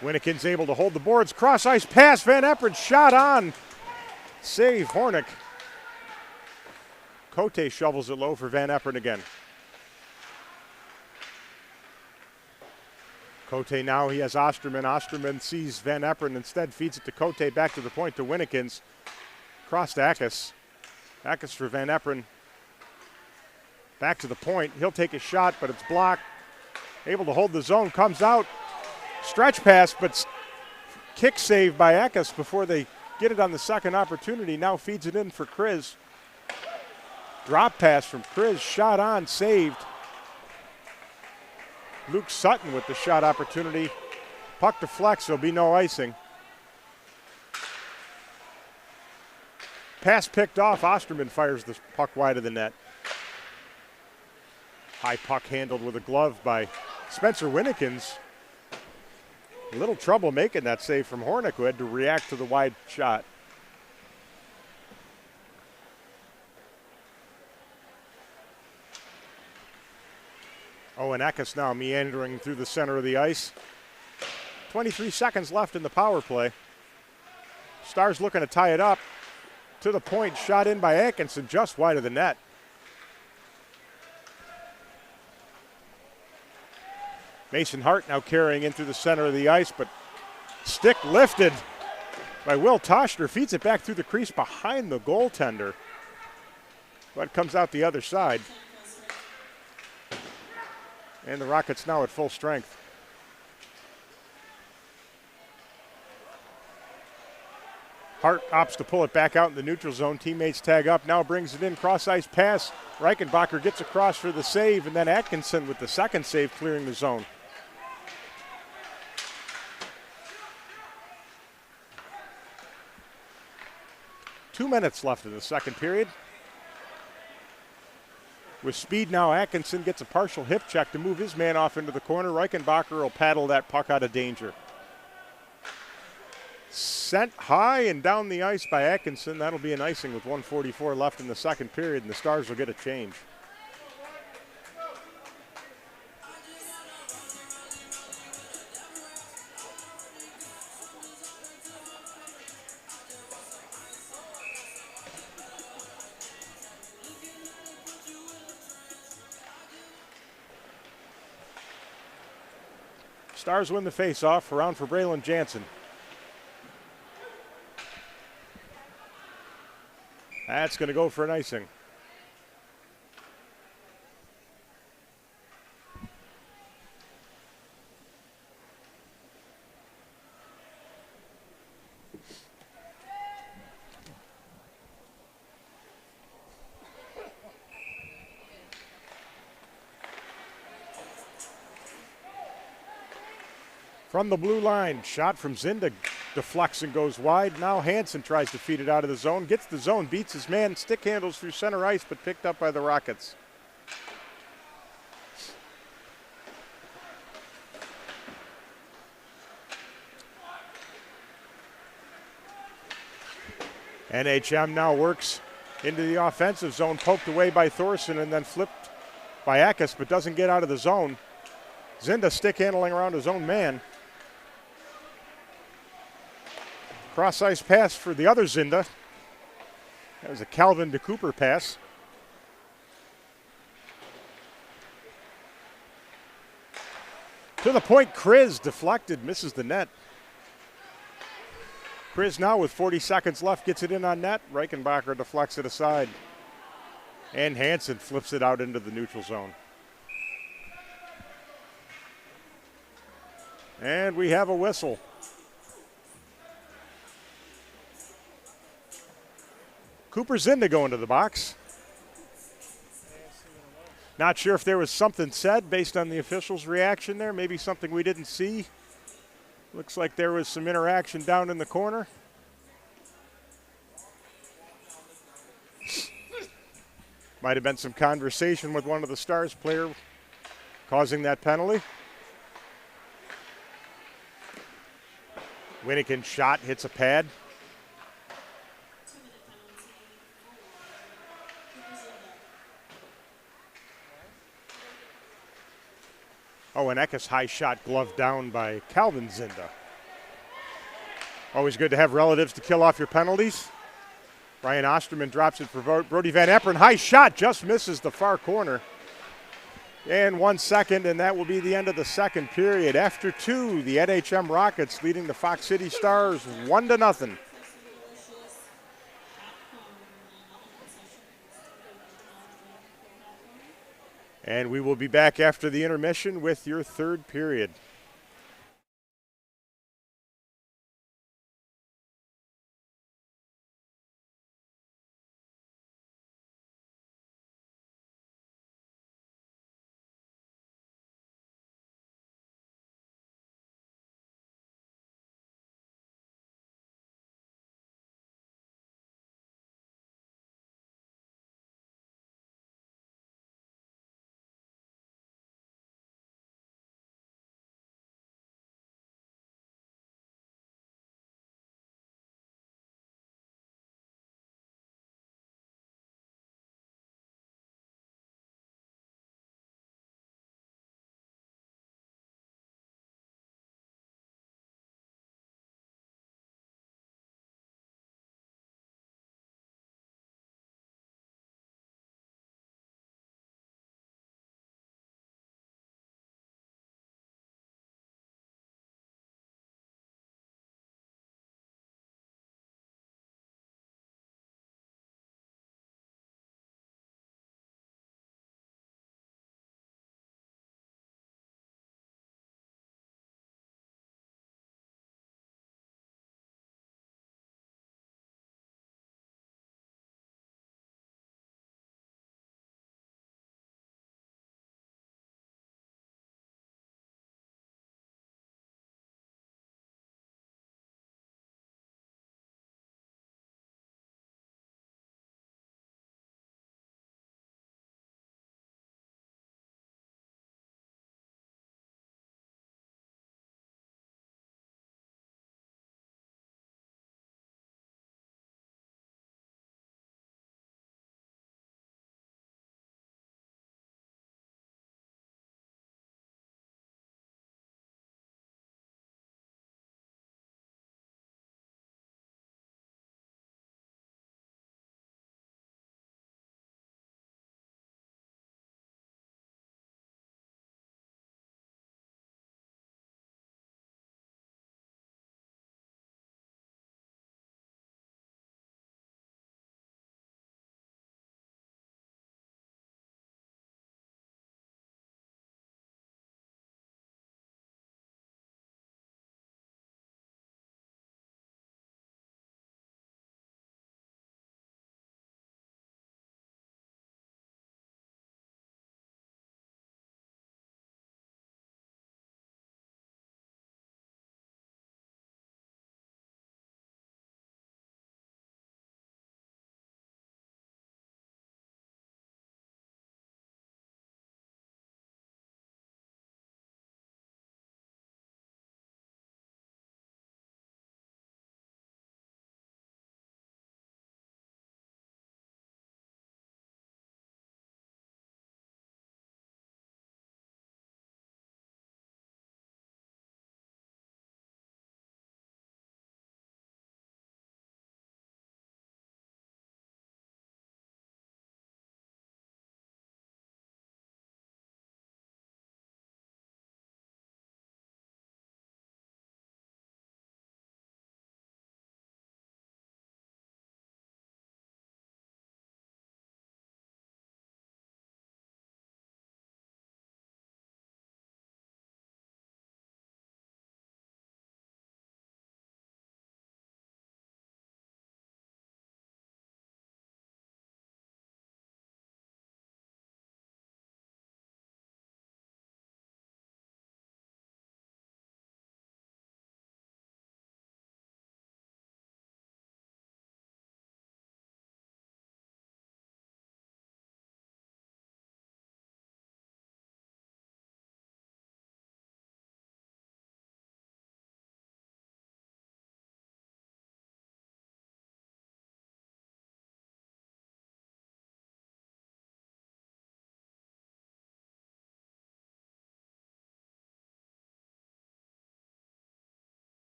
Winnikins able to hold the boards. Cross ice pass. Van Eperen shot on. Save Hornick. Cote shovels it low for Van Eperen again. Cote now, he has Osterman. Osterman sees Van Epperen, instead feeds it to Cote, back to the point to Winnikins. Cross to Eckes. Eckes for Van Epperen. Back to the point. He'll take a shot, but it's blocked. Able to hold the zone, comes out. Stretch pass, but kick save by Eckes before they get it on the second opportunity. Now feeds it in for Kriz. Drop pass from Kriz, shot on, saved. Luke Sutton with the shot opportunity. Puck deflects, there'll be no icing. Pass picked off, Osterman fires the puck wide of the net. High puck handled with a glove by Spencer Winnikins. A little trouble making that save from Hornick, who had to react to the wide shot. Owen Eckes now meandering through the center of the ice. 23 seconds left in the power play. Stars looking to tie it up. To the point, shot in by Atkinson, just wide of the net. Mason Hart now carrying in through the center of the ice, but stick lifted by Will Toshner. Feeds it back through the crease behind the goaltender. But comes out the other side. And the Rockets now at full strength. Hart opts to pull it back out in the neutral zone. Teammates tag up, now brings it in, cross ice pass. Reichenbacher gets across for the save, and then Atkinson with the second save clearing the zone. Two minutes left in the second period. With speed now, Atkinson gets a partial hip check to move his man off into the corner. Reichenbacher will paddle that puck out of danger. Sent high and down the ice by Atkinson. That'll be an icing with 1:44 left in the second period, and the Stars will get a change. Stars win the face-off, around for Braylon Jansen. That's going to go for an icing. From the blue line, shot from Zinda, deflects and goes wide. Now Hansen tries to feed it out of the zone, gets the zone, beats his man, stick handles through center ice, but picked up by the Rockets. NHM now works into the offensive zone, poked away by Thorson and then flipped by Eckes, but doesn't get out of the zone. Zinda stick handling around his own man. Cross ice pass for the other Zinda. That was a Calvin de Cooper pass. To the point, Kriz deflected, misses the net. Kriz now with 40 seconds left gets it in on net. Reichenbacher deflects it aside. And Hansen flips it out into the neutral zone. And we have a whistle. Cooper Zinda going to the box. Not sure if there was something said based on the officials' reaction there. Maybe something we didn't see. Looks like there was some interaction down in the corner. Might have been some conversation with one of the Stars player causing that penalty. Winnikin shot, hits a pad. Oh, and Eckes high shot gloved down by Calvin Zinda. Always good to have relatives to kill off your penalties. Ryan Osterman drops it for Brody Van Epperen. High shot, just misses the far corner. And 1 second, and that will be the end of the second period. After two, the NHM Rockets leading the Fox City Stars 1-0. And we will be back after the intermission with your third period.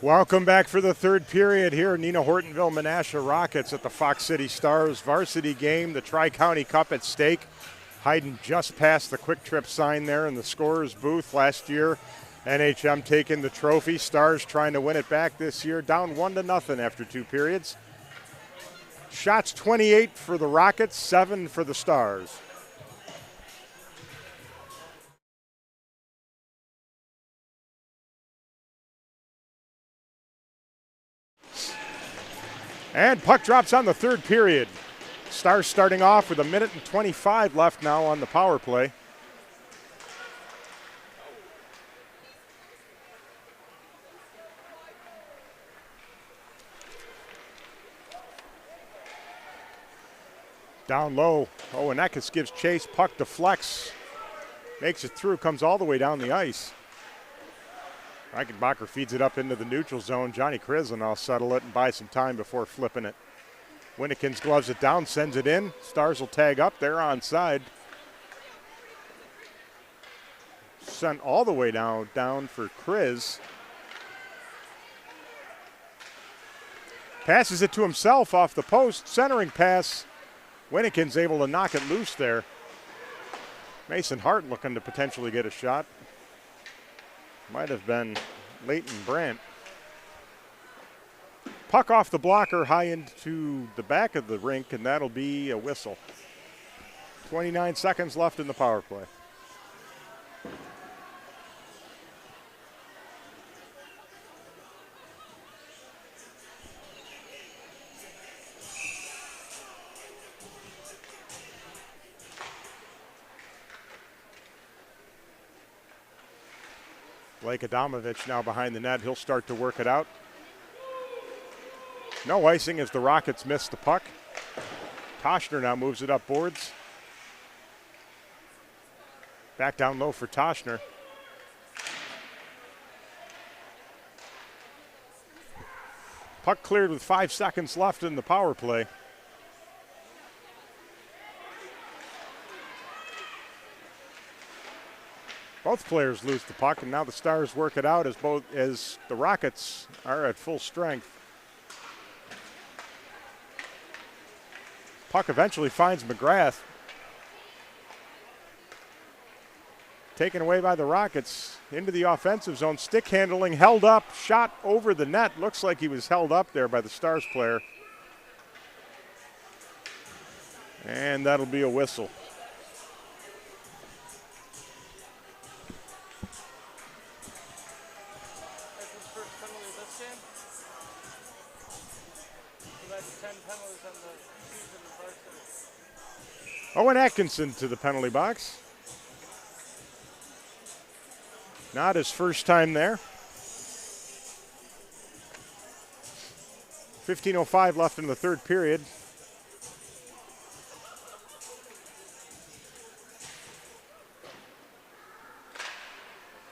Welcome back for the third period here. Nina Hortonville Menasha Rockets at the Fox City Stars varsity game. The Tri-County Cup at stake. Hiding just past the Quick Trip sign there in the scorer's booth. Last year, NHM taking the trophy. Stars trying to win it back this year. Down 1-0 after 2 periods. Shots 28 for the Rockets, 7 for the Stars. And puck drops on the third period. Stars starting off with 1:25 left now on the power play. Down low, Owenekis gives chase, puck deflects, makes it through, comes all the way down the ice. Reichenbacher feeds it up into the neutral zone. Johnny Kriz will now settle it and buy some time before flipping it. Winnikins gloves it down, sends it in. Stars will tag up, they're onside. Sent all the way down for Kriz. Passes it to himself off the post, centering pass. Winnikins able to knock it loose there. Mason Hart looking to potentially get a shot. Might have been Leighton Brandt. Puck off the blocker high into the back of the rink, and that'll be a whistle. 29 seconds left in the power play. Blake Adamovich now behind the net. He'll start to work it out. No icing as the Rockets miss the puck. Toshner now moves it up boards. Back down low for Toshner. Puck cleared with 5 seconds left in the power play. Both players lose the puck, and now the Stars work it out as the Rockets are at full strength. Puck eventually finds McGrath. Taken away by the Rockets into the offensive zone. Stick handling, held up, shot over the net. Looks like he was held up there by the Stars player. And that'll be a whistle. Owen Atkinson to the penalty box. Not his first time there. 15:05 left in the third period.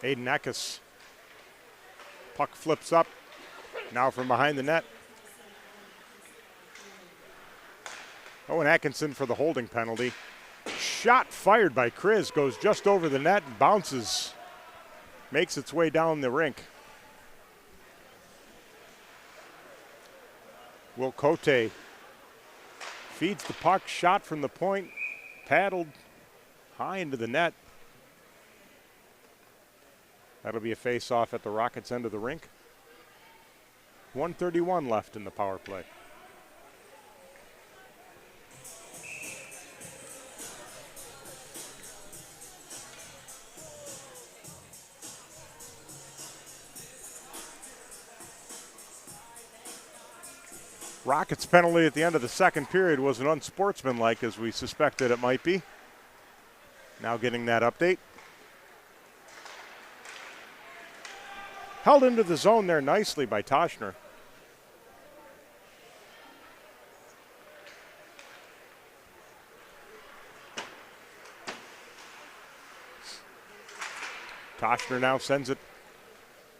Aiden Eckes. Puck flips up. Now from behind the net. Owen Atkinson for the holding penalty. Shot fired by Kriz, goes just over the net and bounces. Makes its way down the rink. Will Cote feeds the puck, shot from the point, paddled high into the net. That'll be a face-off at the Rockets' end of the rink. 1:31 left in the power play. Rockets penalty at the end of the second period was an unsportsmanlike, as we suspected it might be. Now getting that update. Held into the zone there nicely by Toshner. Toshner now sends it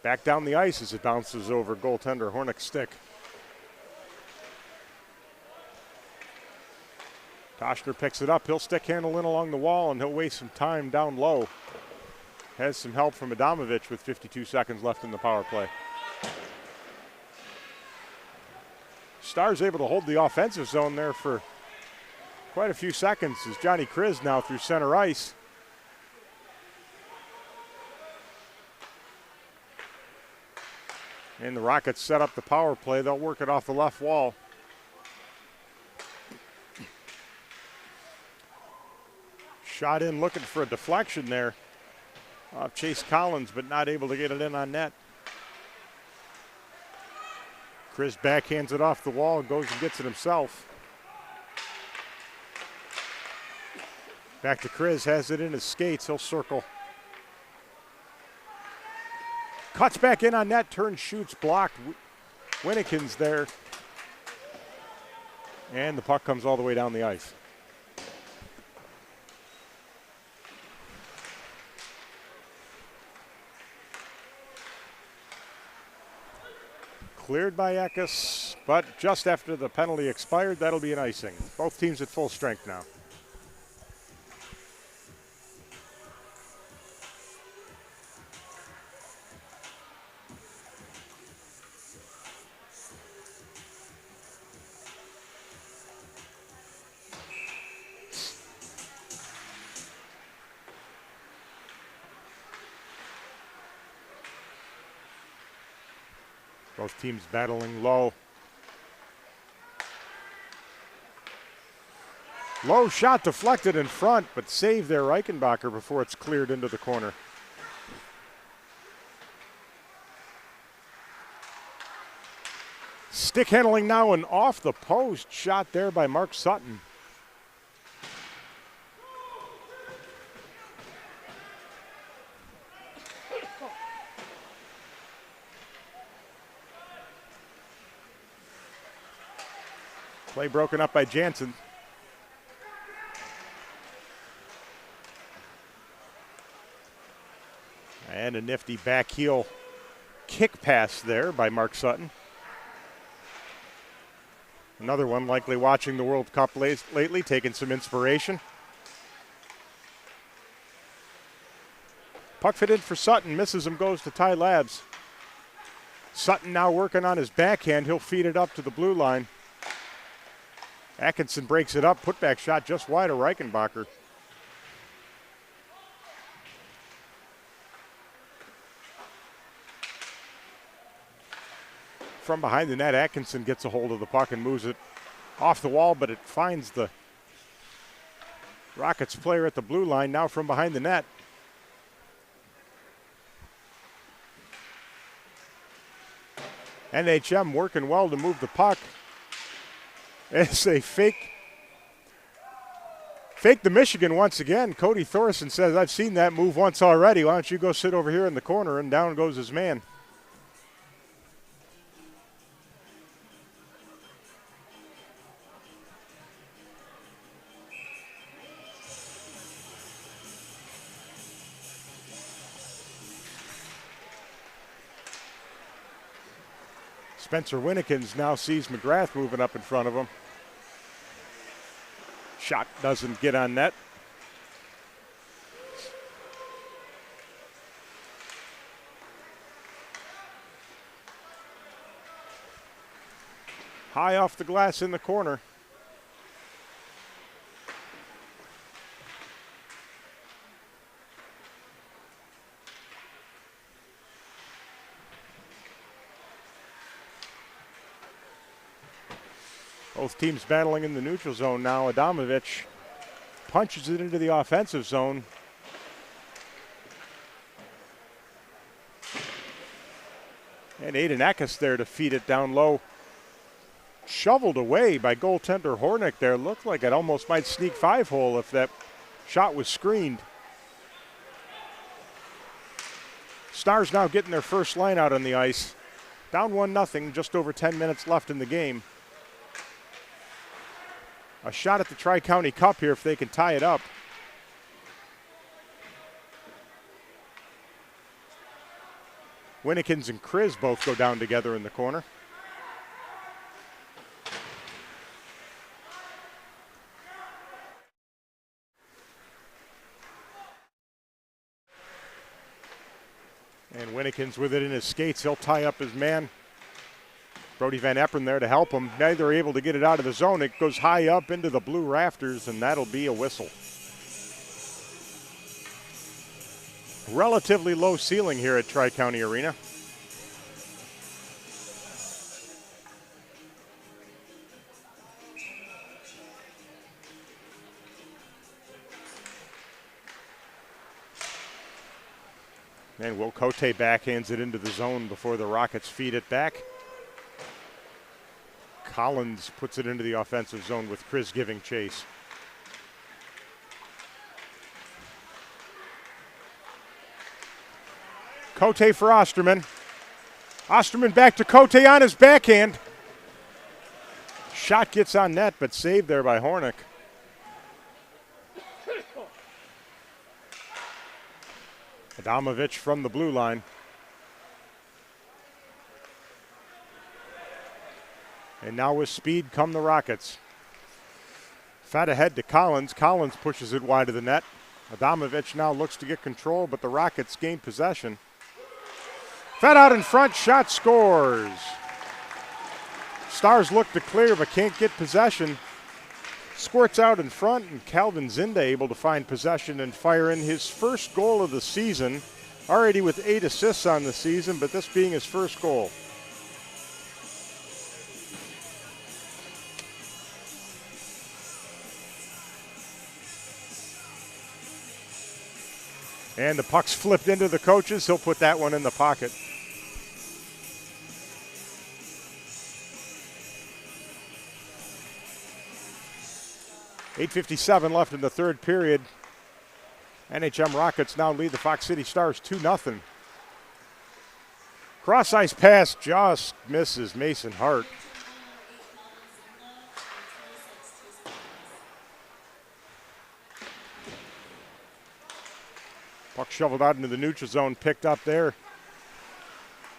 back down the ice as it bounces over goaltender Hornick's stick. Toshner picks it up. He'll stick handle in along the wall, and he'll waste some time down low. Has some help from Adamovich with 52 seconds left in the power play. Stars able to hold the offensive zone there for quite a few seconds as Johnny Kriz now through center ice. And the Rockets set up the power play. They'll work it off the left wall. Shot in looking for a deflection there off Chase Collins, but not able to get it in on net. Kriz backhands it off the wall, goes and gets it himself. Back to Kriz, has it in his skates, he'll circle. Cuts back in on net, turns, shoots, blocked. Winnikins there. And the puck comes all the way down the ice. Cleared by Eckes, but just after the penalty expired, that'll be an icing. Both teams at full strength now. Both teams battling low. Low shot deflected in front, but saved there Reichenbacher before it's cleared into the corner. Stick handling now and off the post. Shot there by Mark Sutton. Play broken up by Jansen. And a nifty back heel kick pass there by Mark Sutton. Another one likely watching the World Cup lately, taking some inspiration. Puck fit in for Sutton, misses him, goes to Ty Labs. Sutton now working on his backhand. He'll feed it up to the blue line. Atkinson breaks it up, putback shot just wide of Reichenbacher. From behind the net, Atkinson gets a hold of the puck and moves it off the wall, but it finds the Rockets player at the blue line, now from behind the net. NHM working well to move the puck. As they fake the Michigan once again. Cody Thorson says, I've seen that move once already. Why don't you go sit over here in the corner? And down goes his man. Spencer Winnikins now sees McGrath moving up in front of him. Shot doesn't get on net. High off the glass in the corner. Both teams battling in the neutral zone now. Adamovich punches it into the offensive zone. And Aiden Eckes there to feed it down low. Shoveled away by goaltender Hornick there. Looked like it almost might sneak 5-hole if that shot was screened. Stars now getting their first line out on the ice. Down 1-0, just over 10 minutes left in the game. A shot at the Tri-County Cup here if they can tie it up. Winnikins and Kriz both go down together in the corner. And Winnikins with it in his skates. He'll tie up his man. Brody Van Epperen there to help him. Now they're able to get it out of the zone. It goes high up into the blue rafters, and that'll be a whistle. Relatively low ceiling here at Tri-County Arena. And Will Cote backhands it into the zone before the Rockets feed it back. Collins puts it into the offensive zone with Chris giving chase. Cote for Osterman. Osterman back to Cote on his backhand. Shot gets on net, but saved there by Hornick. Adamovich from the blue line. And now with speed come the Rockets. Fed ahead to Collins. Collins pushes it wide of the net. Adamovich now looks to get control, but the Rockets gain possession. Fed out in front, shot scores. Stars look to clear but can't get possession. Squirts out in front, and Calvin Zinda able to find possession and fire in his first goal of the season. Already with 8 assists on the season, but this being his first goal. And the puck's flipped into the coaches. He'll put that one in the pocket. .8:57 left in the third period. NHM Rockets now lead the Fox City Stars 2-0. Cross-ice pass just misses Mason Hart. Puck shoveled out into the neutral zone, picked up there.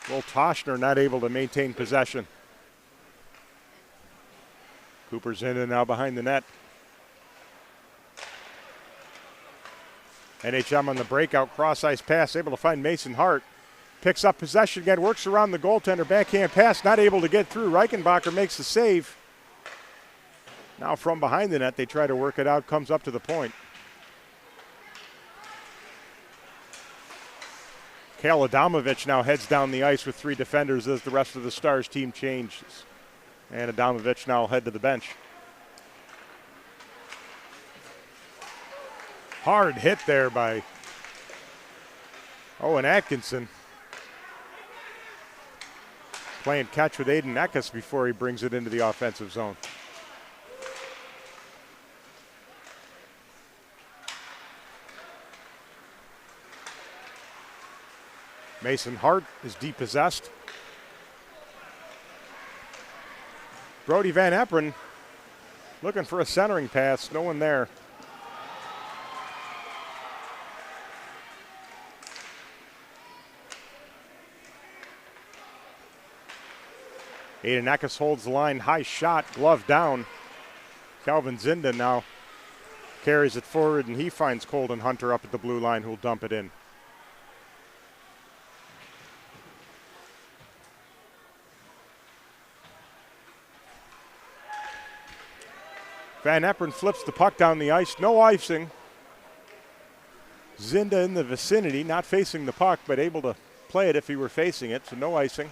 Will Toshner not able to maintain possession. Cooper's in and now behind the net. NHM on the breakout cross-ice pass, able to find Mason Hart. Picks up possession again, works around the goaltender, backhand pass, not able to get through. Reichenbacher makes the save. Now from behind the net, they try to work it out, comes up to the point. Kale Adamovich now heads down the ice with 3 defenders as the rest of the Stars team changes. And Adamovich now head to the bench. Hard hit there by Owen Atkinson. Playing catch with Aiden Eckes before he brings it into the offensive zone. Mason Hart is depossessed. Brody Van Epperen looking for a centering pass, no one there. Aiden Eckes holds the line, high shot, glove down. Calvin Zinda now carries it forward, and he finds Colton Hunter up at the blue line, who'll dump it in. Van Epperen flips the puck down the ice, no icing. Zinda in the vicinity, not facing the puck, but able to play it if he were facing it, so no icing.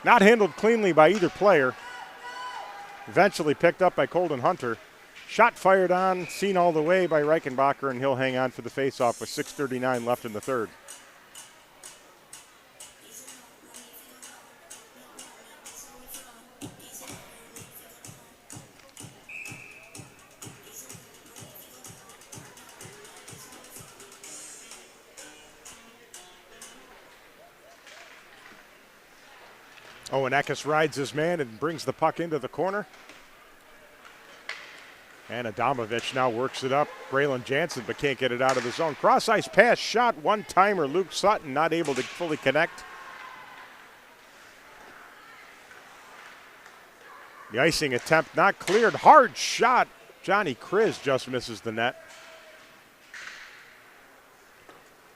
Not handled cleanly by either player. Eventually picked up by Colton Hunter. Shot fired on, seen all the way by Reichenbacher, and he'll hang on for the faceoff with 6:39 left in the third. Owen Eckes rides his man and brings the puck into the corner. And Adamovich now works it up. Braylon Jansen, but can't get it out of the zone. Cross-ice pass, shot, one-timer. Luke Sutton not able to fully connect. The icing attempt not cleared. Hard shot. Johnny Kriz just misses the net.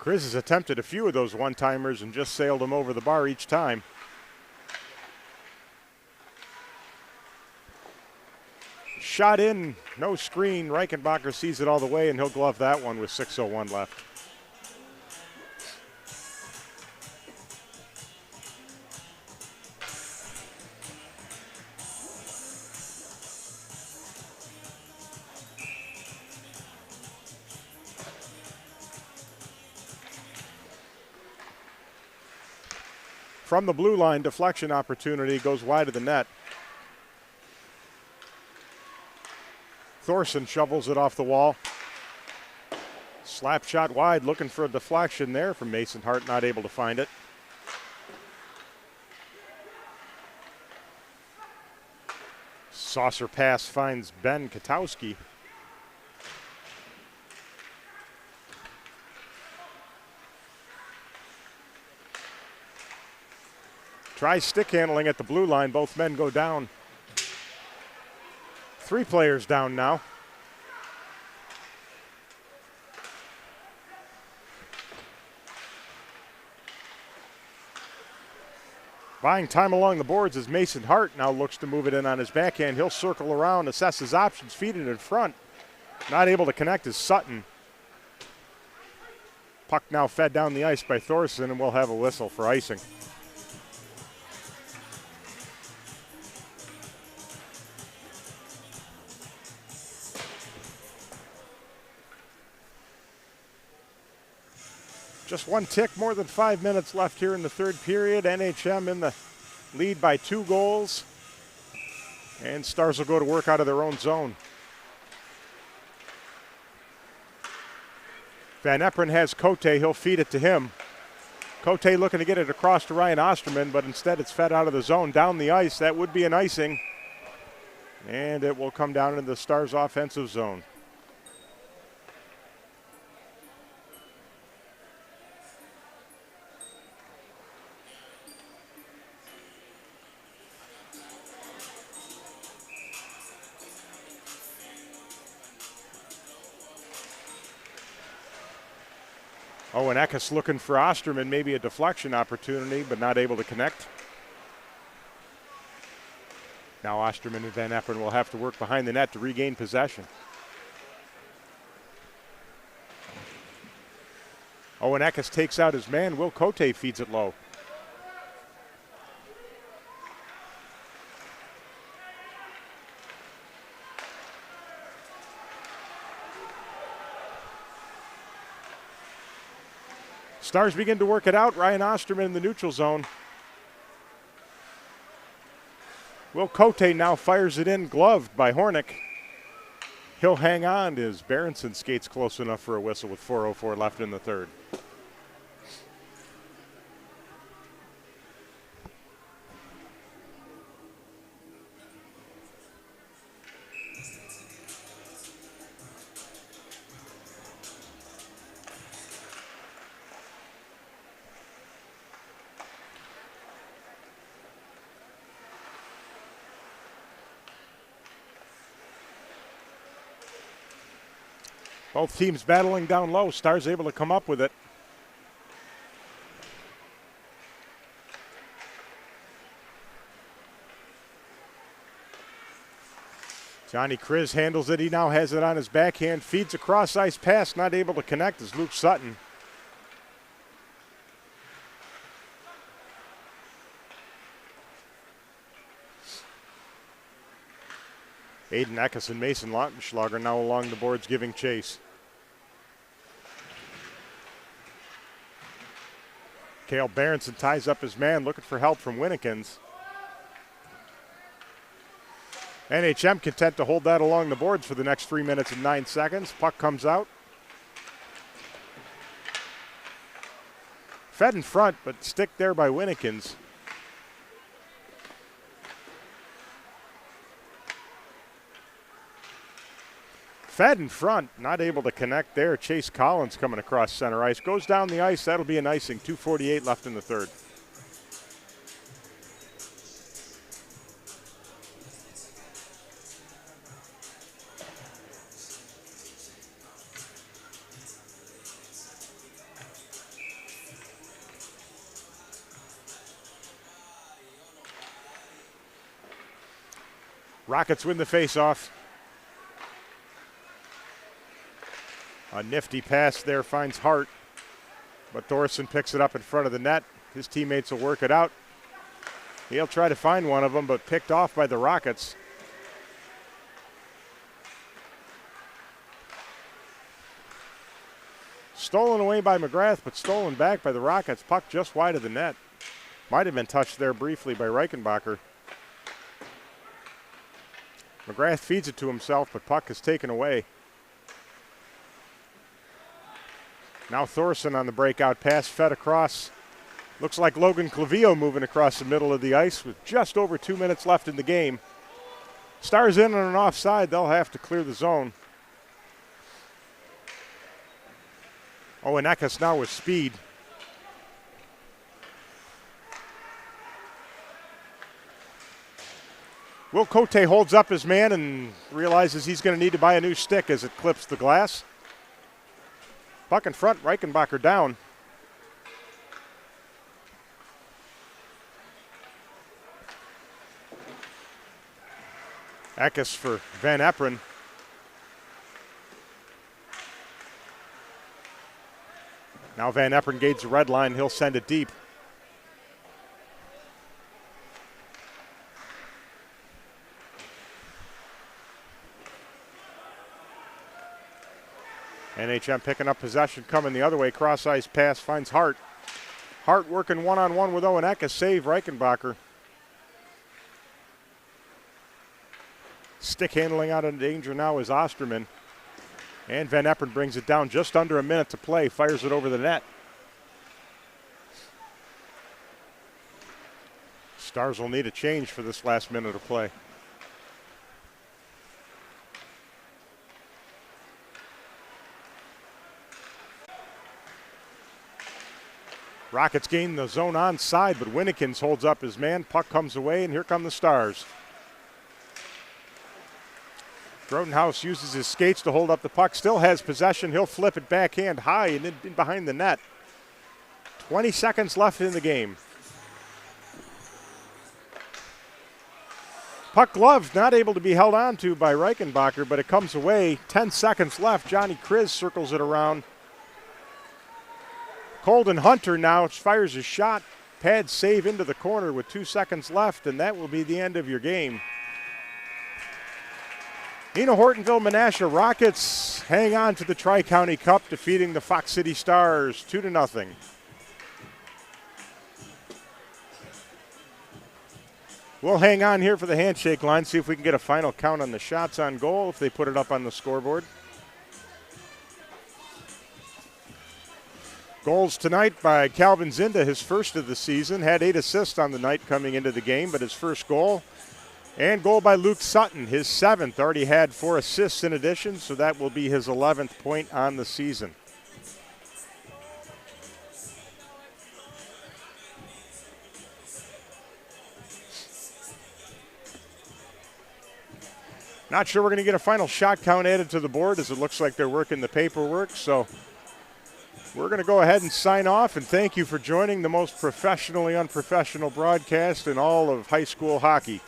Kriz has attempted a few of those one-timers and just sailed them over the bar each time. shot in, no screen. Reichenbacher sees it all the way, and he'll glove that one with 6:01 left. From the blue line, deflection opportunity, goes wide of the net. Thorson shovels it off the wall. Slap shot wide, looking for a deflection there from Mason Hart, not able to find it. Saucer pass finds Ben Katowski. Tries stick handling at the blue line. Both men go down. 3 players down now. Buying time along the boards as Mason Hart now looks to move it in on his backhand. He'll circle around, assess his options, feed it in front. Not able to connect is Sutton. Puck now fed down the ice by Thorson, and we'll have a whistle for icing. Just one tick, more than 5 minutes left here in the third period. NHM in the lead by 2 goals. And Stars will go to work out of their own zone. Van Epperen has Cote. He'll feed it to him. Cote looking to get it across to Ryan Osterman, but instead it's fed out of the zone, down the ice. That would be an icing. And it will come down into the Stars' offensive zone. Owen Eckes looking for Osterman, maybe a deflection opportunity, but not able to connect. Now Osterman and Van Epperen will have to work behind the net to regain possession. Owen Eckes takes out his man. Will Cote feeds it low. Stars begin to work it out. Ryan Osterman in the neutral zone. Will Cote now fires it in, gloved by Hornick. He'll hang on as Berenson skates close enough for a whistle with 4:04 left in the third. Both teams battling down low. Stars able to come up with it. Johnny Kriz handles it. He now has it on his backhand. Feeds a cross ice pass. Not able to connect is Luke Sutton. Aiden Eckes and Mason Lautenschlager now along the boards giving chase. Cale Berenson ties up his man, looking for help from Winnikins. NHM content to hold that along the boards for the next 3 minutes and 9 seconds. Puck comes out. Fed in front, but stick there by Winnikins. Fed in front, not able to connect there. Chase Collins coming across center ice. Goes down the ice, that'll be an icing. 2:48 left in the third. Rockets win the faceoff. A nifty pass there finds Hart, but Thorson picks it up in front of the net. His teammates will work it out. He'll try to find one of them, but picked off by the Rockets. Stolen away by McGrath, but stolen back by the Rockets. Puck just wide of the net. Might have been touched there briefly by Reichenbacher. McGrath feeds it to himself, but puck is taken away. Now Thorson on the breakout pass, fed across. Looks like Logan Clavillo moving across the middle of the ice with just over 2 minutes left in the game. Stars in on an offside. They'll have to clear the zone. Oh, and Eckes now with speed. Will Cote holds up his man and realizes he's going to need to buy a new stick as it clips the glass. Puck in front, Reichenbacher down. Eckes for Van Eperen. Now Van Eperen gauges the red line. He'll send it deep. NHM picking up possession, coming the other way. Cross-ice pass finds Hart. Hart working one-on-one with Owen Eckes. Save Reichenbacher. Stick handling out of danger now is Osterman. And Van Eperen brings it down just under a minute to play. Fires it over the net. Stars will need a change for this last minute of play. Rockets gain the zone onside, but Winnikins holds up his man. Puck comes away, and here come the Stars. Grotenhouse uses his skates to hold up the puck. Still has possession. He'll flip it backhand high and in behind the net. 20 seconds left in the game. Puck gloved, not able to be held on to by Reichenbacher, but it comes away. 10 seconds left. Johnny Kriz circles it around. Colden Hunter now fires a shot. Pad save into the corner with 2 seconds left, and that will be the end of your game. Nina Hortonville Menasha Rockets hang on to the Tri-County Cup, defeating the Fox City Stars 2-0. We'll hang on here for the handshake line, see if we can get a final count on the shots on goal if they put it up on the scoreboard. Goals tonight by Calvin Zinda, his first of the season. Had 8 assists on the night coming into the game, but his first goal. And goal by Luke Sutton, his 7th. Already had 4 assists in addition, so that will be his 11th point on the season. Not sure we're going to get a final shot count added to the board, as it looks like they're working the paperwork, so we're going to go ahead and sign off, and thank you for joining the most professionally unprofessional broadcast in all of high school hockey.